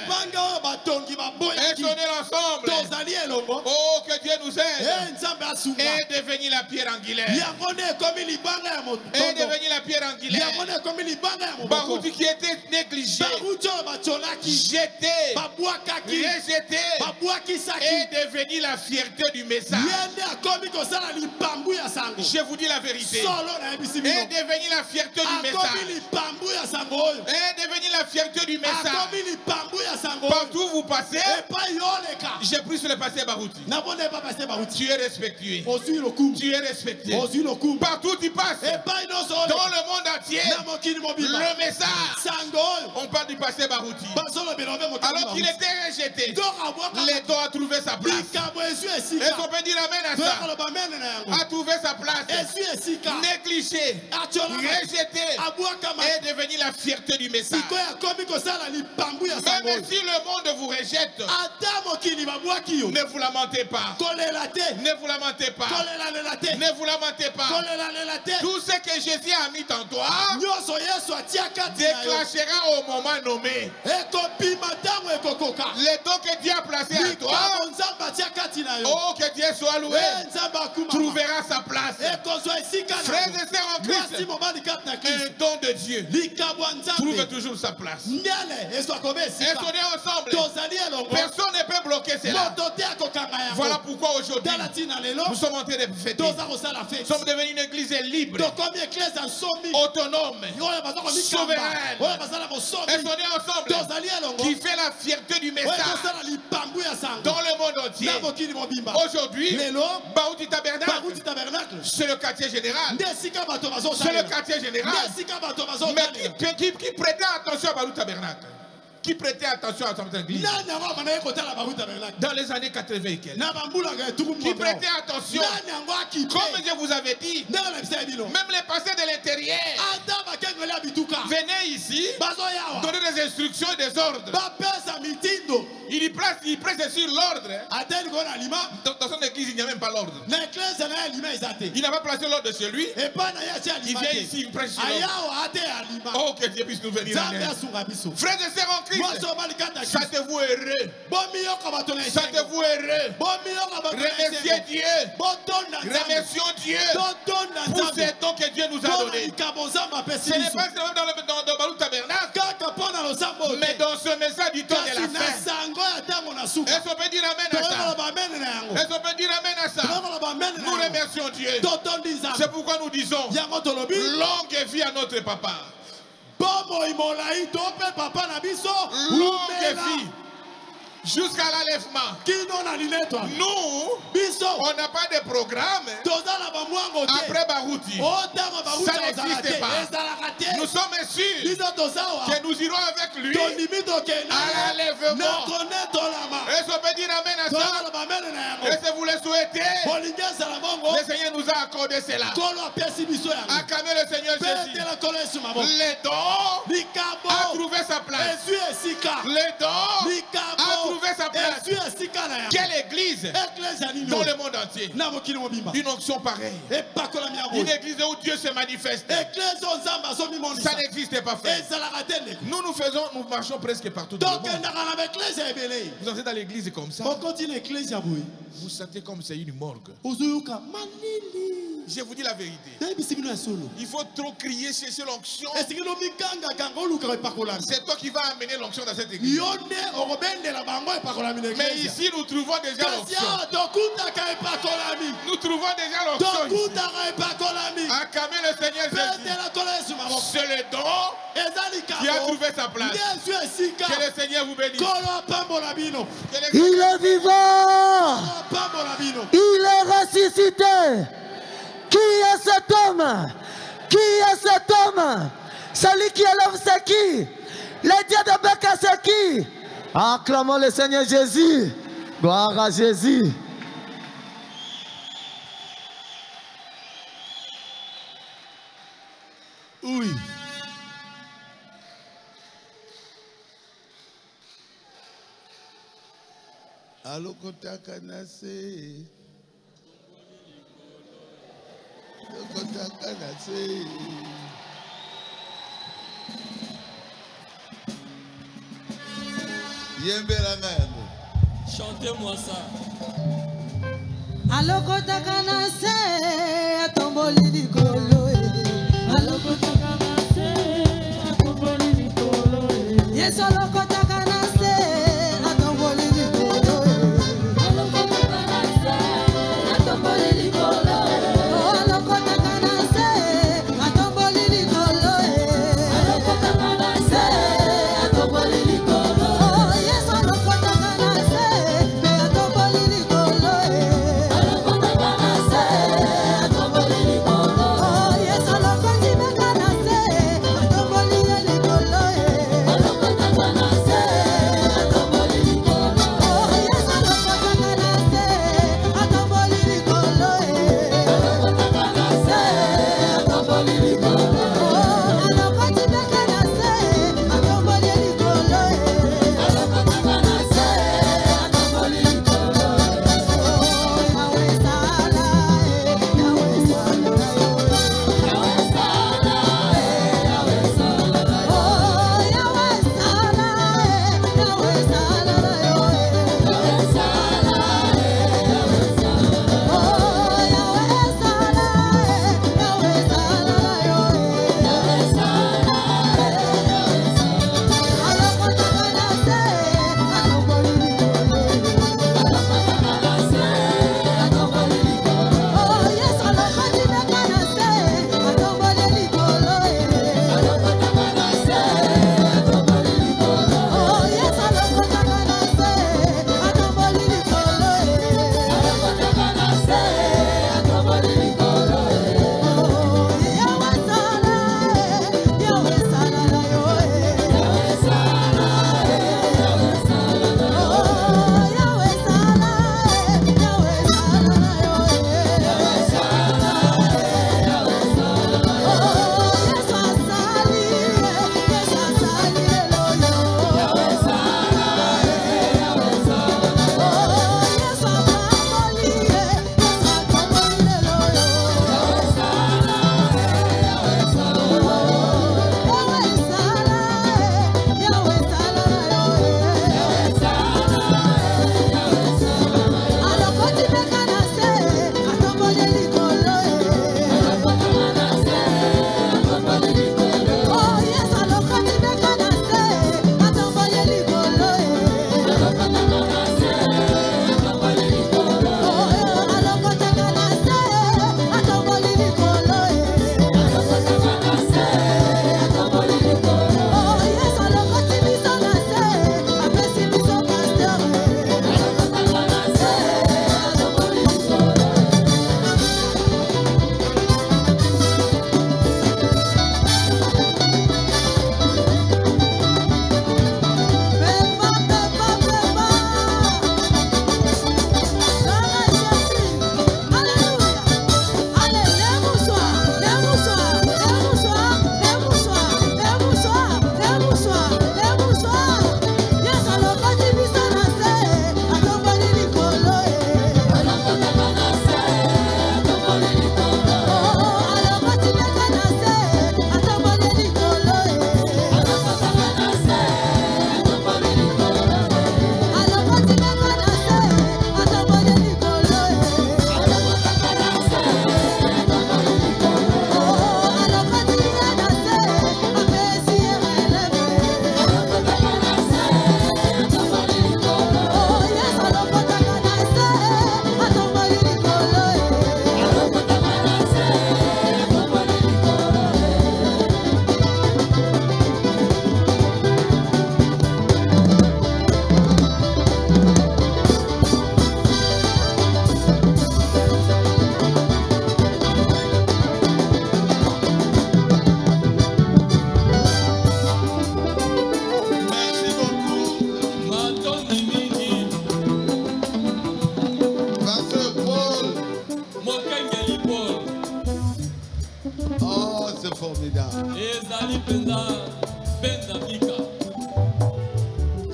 Speaker 1: on est ensemble. Oh, que Dieu nous aide. Et devenir la pierre angulaire. Et devenir la pierre angulaire. Barouti qui était négligé, jeté, rejeté, et devenir la fierté du message. Je vous dis la vérité. Et devenir la fierté du message. Et devenir la fierté du message. Partout où vous passez, j'ai pris sur le passé Barouti. Tu es respectué. Tu es respecté. Partout où tu passes, dans le monde entier, le message. On parle du passé Barouti. Alors qu'il était rejeté, les dons a trouvé sa place. Et on peut dire amen à ça. A trouvé sa place, négligé, rejeté et devenu la fierté du message. Même si le monde vous rejette, ne vous lamentez pas. Ne vous lamentez pas. Ne vous lamentez pas. Tout ce que Jésus a mis en toi déclenchera au moment nommé. Les dons que Dieu a placés à toi, oh que Dieu soit loué, trouvera sa place. Frères et sœurs en Christ, un don de Dieu trouve toujours sa place. Et on est ensemble. Personne ne peut bloquer cela. Voilà pourquoi aujourd'hui nous sommes en train de fêter. Nous sommes devenus une église libre, autonome, souveraine. Et on est ensemble qui fait la fierté du message dans le monde entier. Aujourd'hui, Barouti Tabernacle, c'est le quartier général. C'est le quartier général. Mais qui prêtait attention à Barouti Tabernacle? Qui prêtait attention à cette église dans les années 80 et quelques? Qui prêtait attention? Comme je vous avais dit, même les pasteurs de l'intérieur venaient ici donner des instructions et des ordres. Il presse sur l'ordre. Dans son église, il n'y a même pas l'ordre. Il n'a pas placé l'ordre chez lui. Il vient ici, il presse sur l'ordre. Oh, que Dieu puisse nous venir en aide. Frères et sœurs en Christ, sentez-vous heureux. Sentez-vous heureux. Remerciez Dieu. Remercions Dieu pour ces dons que Dieu nous a donnés. Ce n'est pas seulement dans le Barouti Tabernacle, mais dans ce message du temps de la fin. Est-ce qu'on peut dire amen à ça? Est-ce qu'on peut dire amen à ça? Nous remercions Dieu. C'est pourquoi nous disons longue vie à notre papa. Longue vie jusqu'à l'enlèvement. Nous, on n'a pas de programme après Barouti. Ça n'existe pas. Nous sommes sûrs que nous irons avec lui à l'enlèvement. Est-ce qu'on peut dire amen à ça? Est-ce que vous le souhaitez? Le Seigneur nous a accordé cela. Acclamez le Seigneur Jésus. Les dons a trouvé sa place. Les dons a trouvé sa place. Quelle église dans le monde entier? Une onction pareille. Une église où Dieu se manifeste. Ça n'existe pas, frère. Nous marchons presque partout dans le monde. Vous entrez dans l'église comme ça. Vous sentez comme c'est une morgue. Je vous dis la vérité. Il faut trop crier, chercher l'onction. C'est toi qui vas amener l'onction dans cette église. Mais ici, nous trouvons déjà l'option. Nous trouvons déjà l'option. Acclamez le Seigneur Jésus. C'est le don qui a trouvé sa place. Que le Seigneur vous bénisse.
Speaker 3: Il est vivant. Il est ressuscité. Qui est cet homme? Qui est cet homme? Celui qui élève c'est qui? Le Dieu de Beka c'est qui? Acclamons le Seigneur Jésus. Gloire à Jésus.
Speaker 2: Oui. Allo kotaka nase. Kotaka nase.
Speaker 4: Chantez-moi ça.
Speaker 5: Allo kotaka nase, atomboli likolo. Allo kotaka nase, atomboli likolo. Yes, allo kotaka nase, atomboli likolo. Allo kotaka nase, atomboli likolo. Allo kotaka nase, atomboli likolo. Allo kotaka nase, atomboli likolo. Oh yes, allo kotaka nase, atomboli likolo. Allo kotaka nase, atomboli likolo.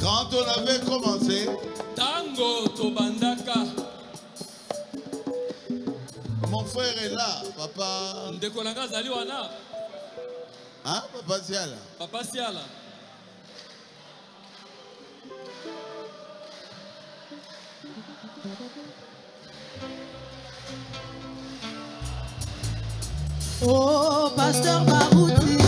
Speaker 1: Quand on avait commencé, mon frère est là, papa. Hein, papa Siala?
Speaker 4: Papa Siala.
Speaker 5: Oh, Pasteur Barouti.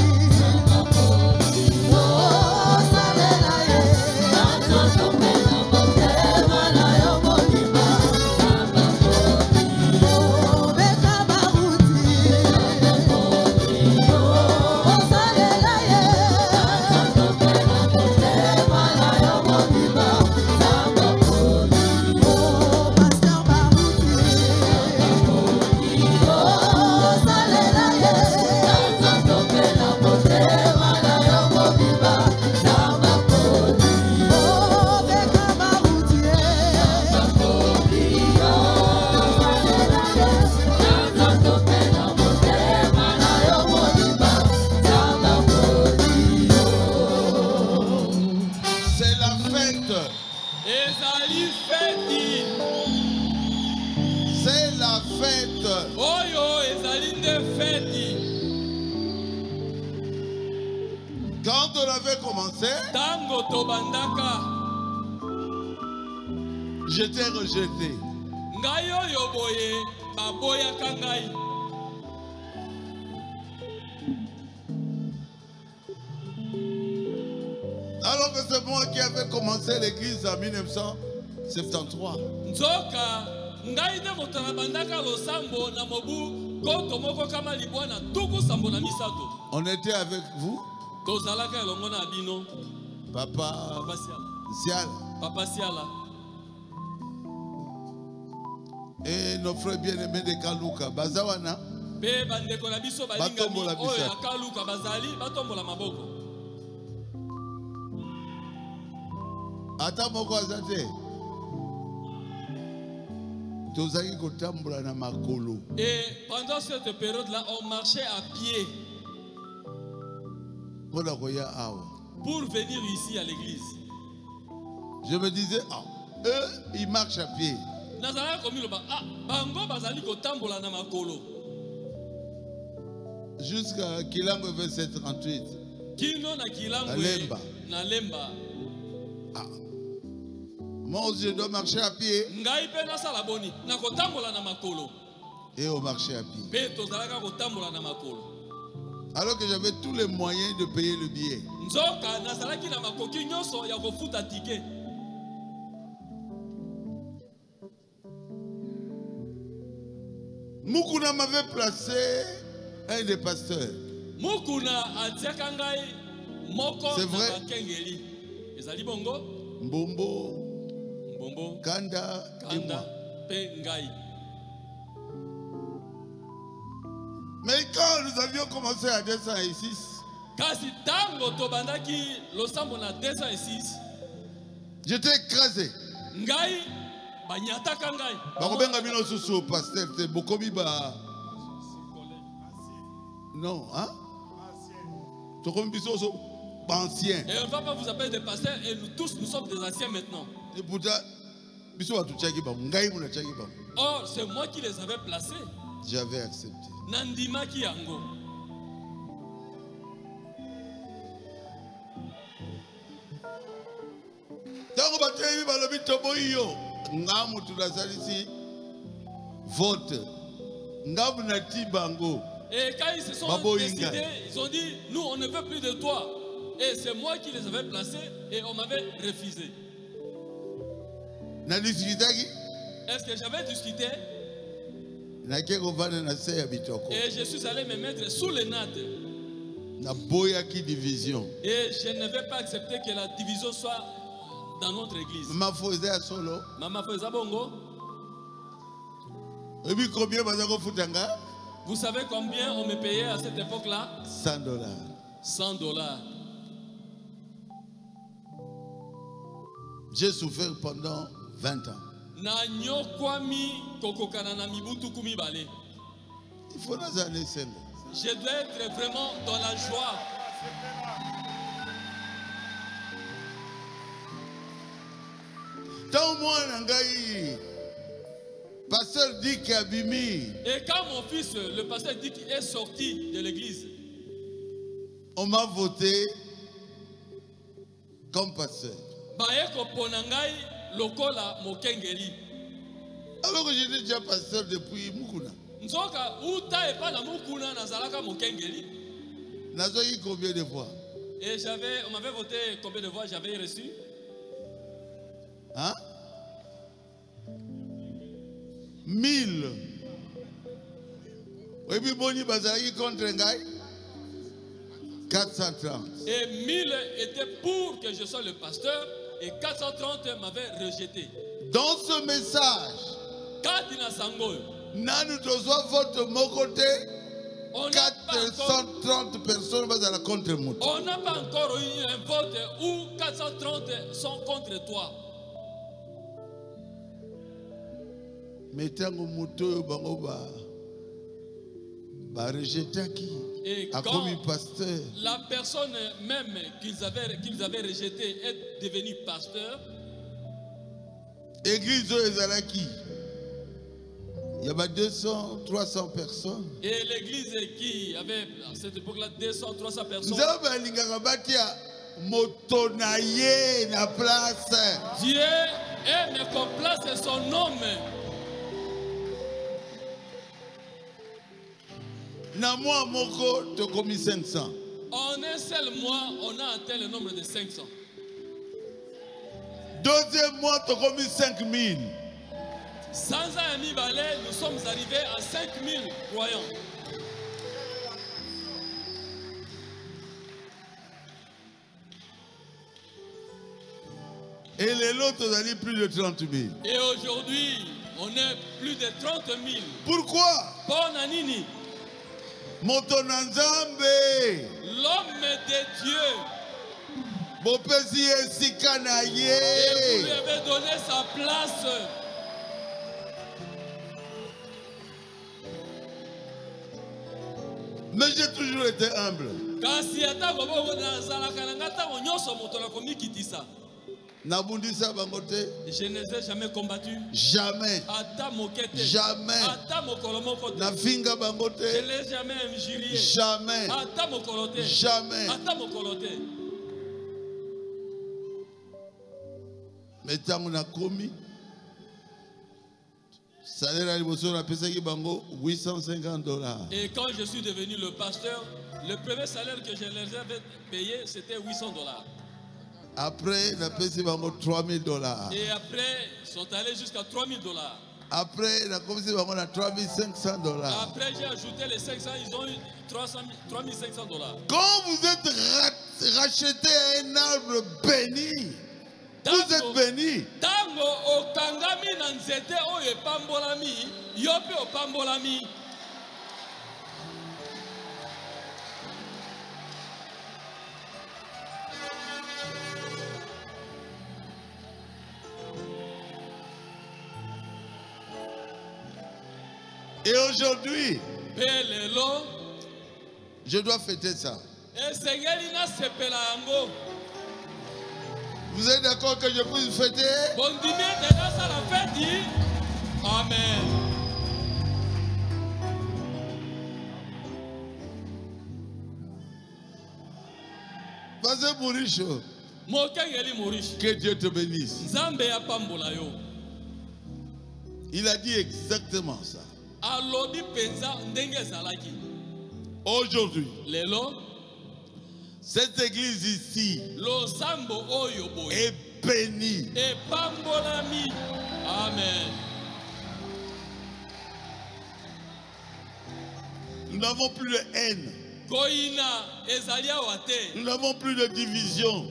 Speaker 1: Quand on avait commencé, j'étais rejeté. Alors que c'est moi qui avais commencé l'église en 1973. On était avec vous. Papa Siala.
Speaker 4: Papa Siala.
Speaker 1: Et nos frères bien-aimés de Kaluka. Bazawana. Batombola bisato. Ata moko azate. Tozaki kotambola na makolo.
Speaker 4: Et pendant cette période-là, on marchait à pied. Pour venir ici à l'église.
Speaker 1: Je me disais, ah, eux, ils marchent à pied. Jusqu'à Kilango 2738. À Lemba. Ah. Moi aussi, je dois marcher à pied. Et on marchait à pied. Alors que j'avais tous les moyens de payer le billet. Mukuna m'avait placé un des pasteurs. C'est vrai. Mbombo, Kanda et moi. Mais quand nous avions commencé à 206, j'étais écrasé. Non, hein? Ancien.
Speaker 4: Et on ne va pas vous appeler des pasteurs et nous tous nous sommes des anciens maintenant.
Speaker 1: Et pourtant,
Speaker 4: oh, c'est moi qui les avais placés.
Speaker 1: J'avais accepté.
Speaker 4: Nandima Kiango.
Speaker 1: Vote.
Speaker 4: Et quand ils se sont décidés, ils ont dit, nous on ne veut plus de toi. Et c'est moi qui les avais placés et on m'avait refusé. Est-ce que j'avais discuté? Et je suis allé me mettre sous les nattes. Et je ne vais pas accepter que la division soit dans notre église. Maman faisait bongo. Vous savez combien on me payait à cette époque-là?
Speaker 1: $100.
Speaker 4: 100 $.
Speaker 1: J'ai souffert pendant 20 ans.
Speaker 4: Il faut
Speaker 1: les années.
Speaker 4: Je dois être vraiment dans la joie.
Speaker 1: Pasteur dit qu'il a bimi.
Speaker 4: Et quand mon fils, le pasteur dit qu'il est sorti de l'église,
Speaker 1: on m'a voté comme pasteur. Alors que j'étais déjà pasteur depuis Mukuna. Nazoyi combien de fois?
Speaker 4: Et on m'avait voté combien de fois j'avais reçu?
Speaker 1: Hein? 1000. Et puis Boni Bazali contre Ngai 430.
Speaker 4: Et 1000 étaient pour que je sois le pasteur et 430 m'avaient rejeté.
Speaker 1: Dans ce message, Nanu Tozwa vote mon côté, 430 personnes vont à la contre moi.
Speaker 4: On n'a pas encore eu un vote où 430 sont contre toi.
Speaker 1: Mais tant que moto bangoba ba rejeté qui a commis pasteur.
Speaker 4: La personne même qu'ils avaient rejeté est devenue pasteur.
Speaker 1: Église Ezalaki. Il y avait 200, 300 personnes.
Speaker 4: Et l'église qui avait à cette époque-là 200, 300 personnes.
Speaker 1: Dieu
Speaker 4: aime qu'on place son nom.
Speaker 1: Na moi moko te commis 500.
Speaker 4: En un seul mois, on a atteint le nombre de 500.
Speaker 1: Deuxième mois, te commis 5000.
Speaker 4: Sans un ami balai, nous sommes arrivés à 5000 croyants.
Speaker 1: Et les autres ont dit plus de 30 000.
Speaker 4: Et aujourd'hui, on est plus de 30 000.
Speaker 1: Pourquoi?
Speaker 4: Bonanini.
Speaker 1: Motonanzambe.
Speaker 4: L'homme de Dieu.
Speaker 1: Bopesi esikanaye.
Speaker 4: Et vous lui avez donné sa place.
Speaker 1: Mais j'ai toujours été humble.
Speaker 4: Je ne les ai jamais combattus.
Speaker 1: Jamais. Jamais. Je
Speaker 4: ne l'ai jamais injurié.
Speaker 1: Jamais. Jamais. Mais tant qu'on a commis, salaire à l'émotion, on a payé 850 $.
Speaker 4: Et quand je suis devenu le pasteur, le premier salaire que je leur avais payé, c'était 800 $.
Speaker 1: Après, on a payé 3000 $.
Speaker 4: Et après, ils sont allés jusqu'à 3000 $.
Speaker 1: Après, on a commencé à 3500 $.
Speaker 4: Après, j'ai ajouté les 500, ils ont eu 3500 $.
Speaker 1: Quand vous êtes racheté à un arbre béni, vous êtes béni.
Speaker 4: Tango okangami na nzete oyo epambolami, yo pe opambolami.
Speaker 1: Et aujourd'hui, je dois fêter ça. Vous êtes d'accord que je puisse fêter?
Speaker 4: Amen.
Speaker 1: Vas-y, Mouricho. Que Dieu te bénisse. Il a dit exactement ça. Aujourd'hui, cette église ici est bénie.
Speaker 4: Amen.
Speaker 1: Nous n'avons plus de haine. Nous n'avons plus de division.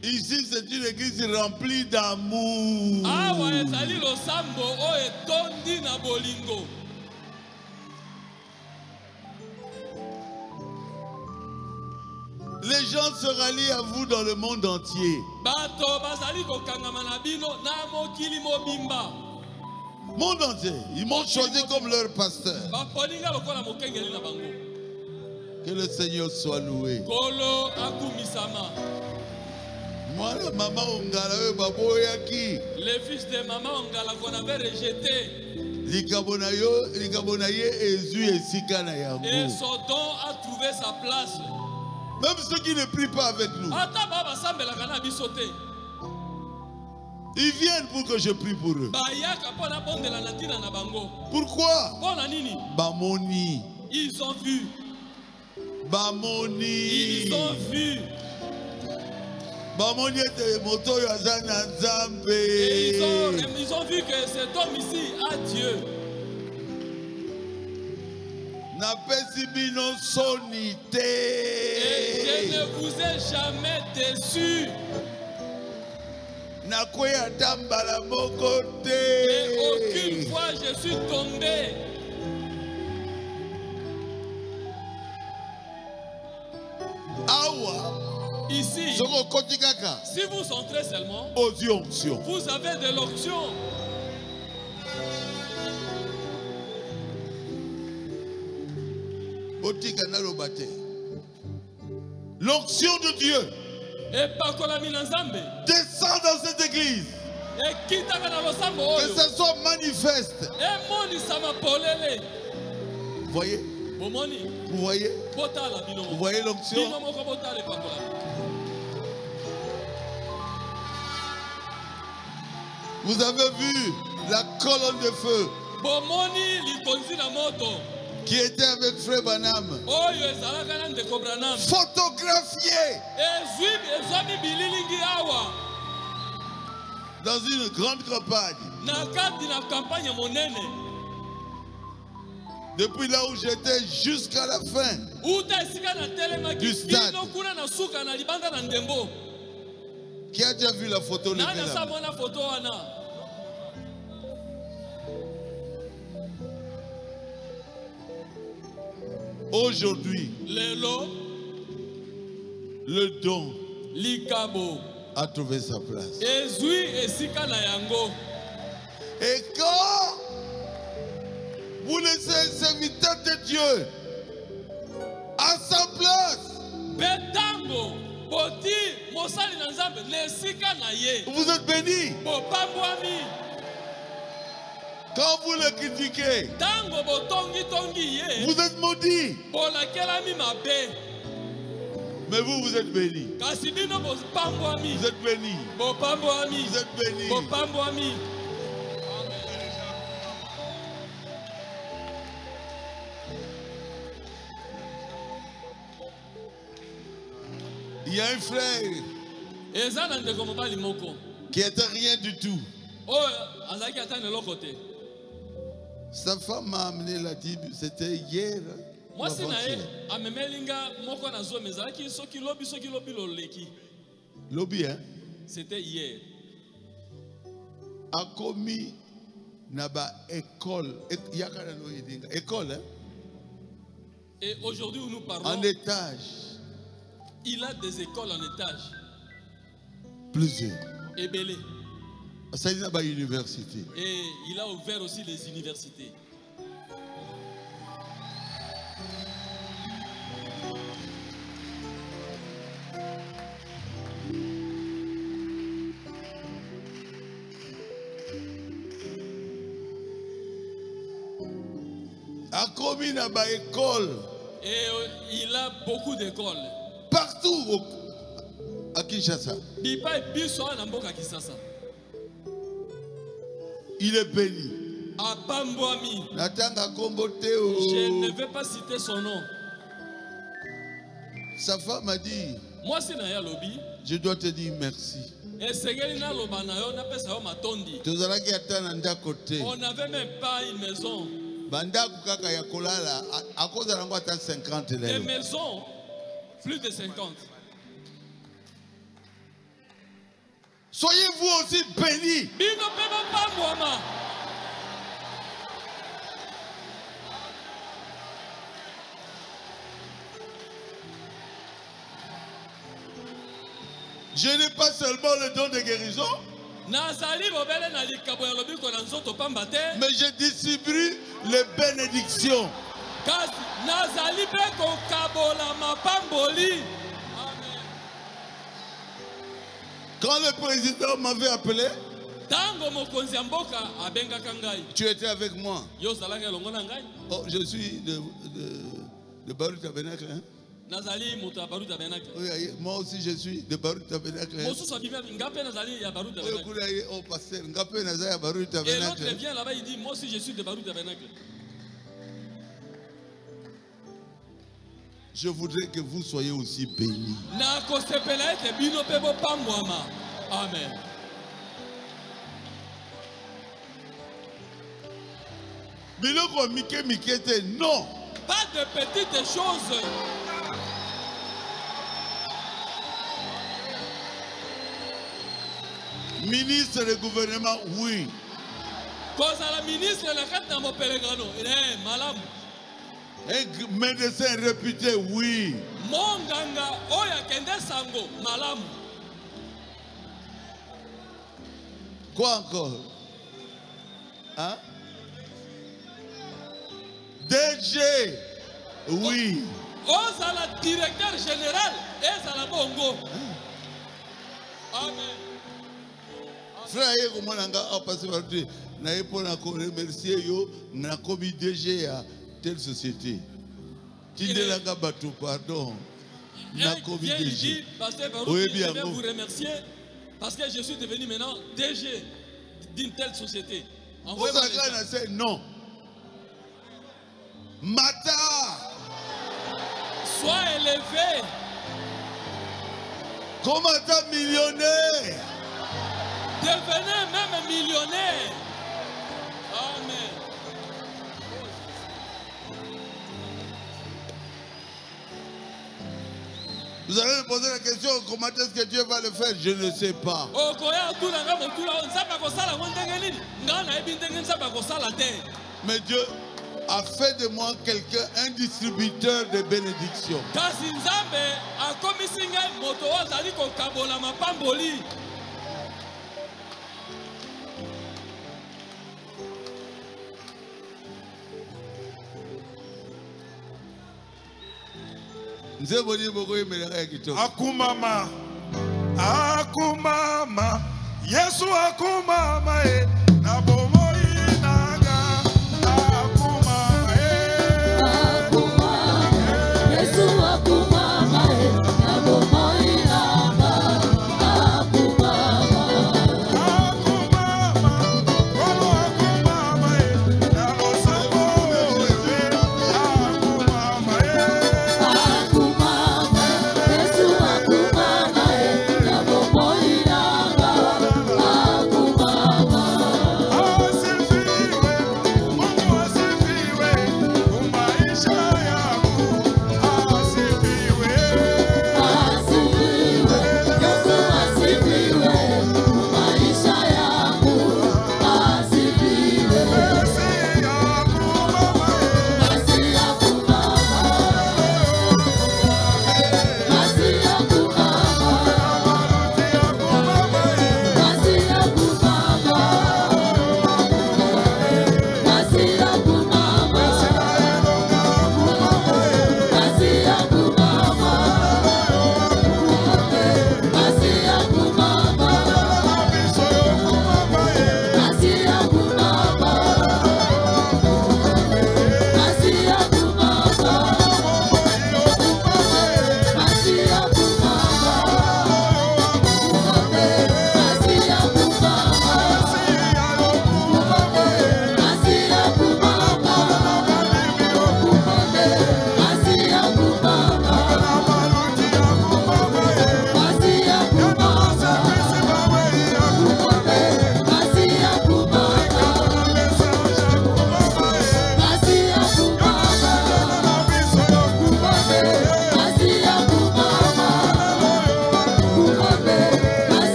Speaker 1: Ici, c'est une église remplie d'amour. Les gens se rallient à vous dans le monde entier.
Speaker 6: Monde entier. Ils m'ont choisi comme leur pasteur. Que le Seigneur soit loué. Moi, la maman Ongala, baboyaki.
Speaker 4: Les fils de maman Ongala qu'on avait rejeté.
Speaker 6: Et son
Speaker 4: don a trouvé sa place.
Speaker 6: Même ceux qui ne prient pas avec nous. Ils viennent pour que je prie pour eux. Pourquoi? Bamoni.
Speaker 4: Ils ont vu.
Speaker 6: Bamoni.
Speaker 4: Ils ont vu.
Speaker 6: Bamoni était moto yazana nzambe.
Speaker 4: Et ils ont vu que cet homme ici a Dieu.
Speaker 6: Napesi bino sonité.
Speaker 4: Et je ne vous ai jamais déçu.
Speaker 6: Nakoya tambala moko te.
Speaker 4: Et aucune fois je suis tombé.
Speaker 6: Awa.
Speaker 4: Ici, si vous entrez seulement, vous avez de l'onction.
Speaker 6: L'onction de Dieu descend dans cette église. Que ça soit manifeste. Voyez? Vous voyez? Vous voyez l'onction? Vous avez vu la colonne de feu qui était avec Frère Branham, photographié dans une grande campagne. Depuis là où j'étais jusqu'à la fin du stade. Qui a déjà vu la photo? Aujourd'hui, le don a trouvé sa place. Et quand vous laissez un serviteur de Dieu à sa place, vous êtes bénis. Quand vous le critiquez, vous êtes maudits. Mais vous, vous êtes bénis. Vous êtes bénis. Vous êtes bénis. Il y a un frère qui n'était rien du tout. Sa femme m'a amené la Bible, c'était hier. Lobby, hein?
Speaker 4: C'était hier.
Speaker 6: A commis naba école. École, hein?
Speaker 4: Et aujourd'hui où nous parlons,
Speaker 6: en étage.
Speaker 4: Il a des écoles en étage.
Speaker 6: Plusieurs.
Speaker 4: Et belé.
Speaker 6: Ça y est, à université.
Speaker 4: Et il a ouvert aussi les universités.
Speaker 6: A commis na ba école.
Speaker 4: Et il a beaucoup d'écoles.
Speaker 6: Partout à Kinshasa. Il est béni.
Speaker 4: Je ne vais pas citer son nom.
Speaker 6: Sa femme a dit, je dois te dire merci.
Speaker 4: On n'avait même pas une maison. Des maisons, plus de 50.
Speaker 6: Soyez vous aussi bénis. Je n'ai pas seulement le don de guérison. Mais je distribue les bénédictions. Quand le président m'avait appelé, tu étais avec moi. Oh, je suis de Baru Tabernacle. Hein? Oui, moi aussi je suis de Baru Tabernacle. Hein? Oh, pasteur, et l'autre vient là-bas, il dit, moi aussi je suis de Baru Tabernacle. Je voudrais que vous soyez aussi bénis. Amen. Non.
Speaker 1: Pas de petites choses.
Speaker 6: Ministre du gouvernement, oui.
Speaker 1: Cause à la ministre,
Speaker 6: un médecin réputé, oui. Quoi encore? Hein? DG, oui.
Speaker 1: Osala directeur général, Ezala Bongo. Amen.
Speaker 6: Frère, comment on a passé par Dieu? N'a pas remercier yo, n'a commis DG à telle société. Tindelanga Batou, pardon. N'a commis DG.
Speaker 1: Oui, bien. Je vais vous remercier parce que je suis devenu maintenant DG d'une telle société.
Speaker 6: Non. Mata.
Speaker 1: Sois élevé.
Speaker 6: Comment t'as millionnaire?
Speaker 1: Devenez même millionnaire. Amen.
Speaker 6: Vous allez me poser la question, comment est-ce que Dieu va le faire? Je ne sais pas. Mais Dieu a fait de moi quelqu'un, un distributeur de bénédictions.
Speaker 7: Akumama, akumama, Yesu akumama, nabomoyi naga, akumama,
Speaker 5: akumama, Yesu akumama, nabomoyi naga, akumama,
Speaker 7: akumama, kolo akumama, nalosako wewe, akumama,
Speaker 5: akumama,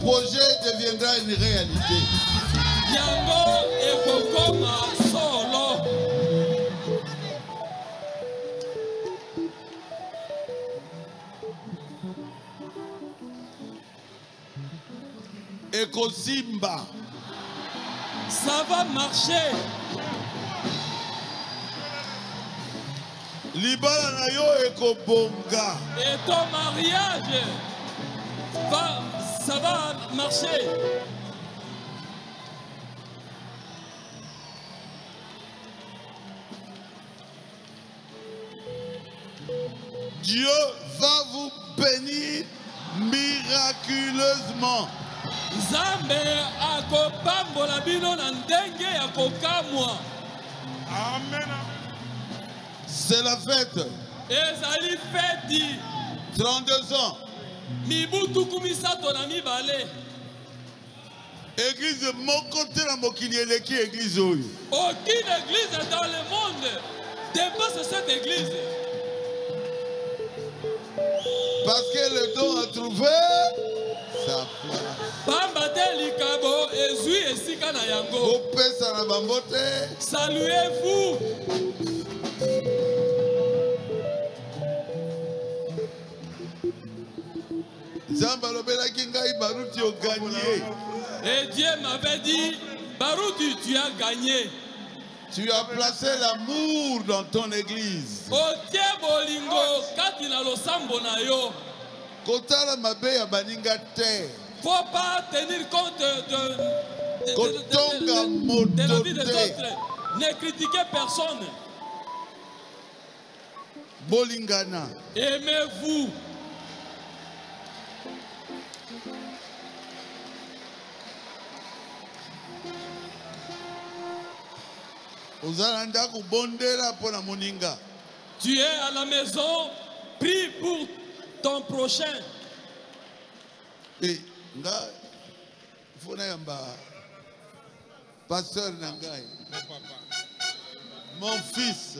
Speaker 6: projet deviendra une réalité.
Speaker 4: Yango ekokoma solo.
Speaker 6: Ekosimba.
Speaker 4: Ça va marcher.
Speaker 6: Libala na yo ekobonga.
Speaker 4: Et ton mariage ça va marcher.
Speaker 6: Dieu va vous bénir miraculeusement.
Speaker 4: Nzambe akopambola bino na ndenge ya kokamwa.
Speaker 7: Amen.
Speaker 6: C'est la fête.
Speaker 4: Ezali feti.
Speaker 6: 32 ans.
Speaker 4: Mibutu kumisato na mibale.
Speaker 6: Église mokote na mokili eleki église oyo.
Speaker 4: Aucune église dans le monde dépasse cette église.
Speaker 6: Parce que le don a trouvé sa place.
Speaker 4: Pambate likabo ezui esika na yango.
Speaker 6: Kopesa na bambote.
Speaker 4: Saluez-vous. Et Dieu m'avait dit, Baruti, tu as gagné.
Speaker 6: Tu as placé l'amour dans ton église. Kotala mabe ya baninga te.
Speaker 4: Faut pas tenir compte de la vie des autres. Ne critiquez personne.
Speaker 6: Bolingana.
Speaker 4: Aimez-vous. Tu es à la maison, prie pour ton prochain.
Speaker 6: Pasteur Nangai, mon fils.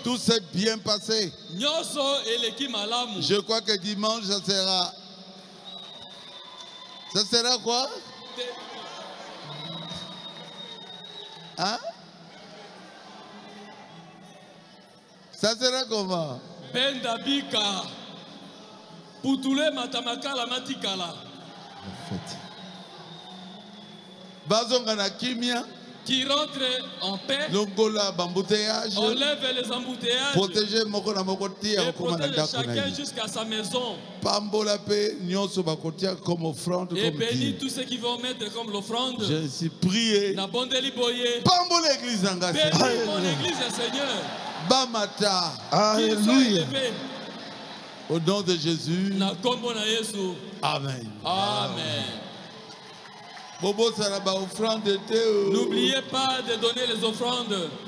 Speaker 6: Tout s'est bien passé. Je crois que dimanche, ça sera... Ça sera quoi? Hein? Ça sera comment?
Speaker 4: Bendabika. Putule matamakala matikala.
Speaker 6: Bazonga na kimia.
Speaker 4: qui rentre en paix, enlève les embouteillages et protège chacun jusqu'à sa maison. Et bénis tous ceux qui vont mettre comme l'offrande.
Speaker 6: Je suis prié.
Speaker 4: Bénis
Speaker 6: Bénis
Speaker 4: mon église, Seigneur.
Speaker 6: Bamata.
Speaker 3: Alléluia.
Speaker 6: Au nom de Jésus.
Speaker 4: Amen.
Speaker 6: Amen.
Speaker 4: N'oubliez pas de donner les offrandes.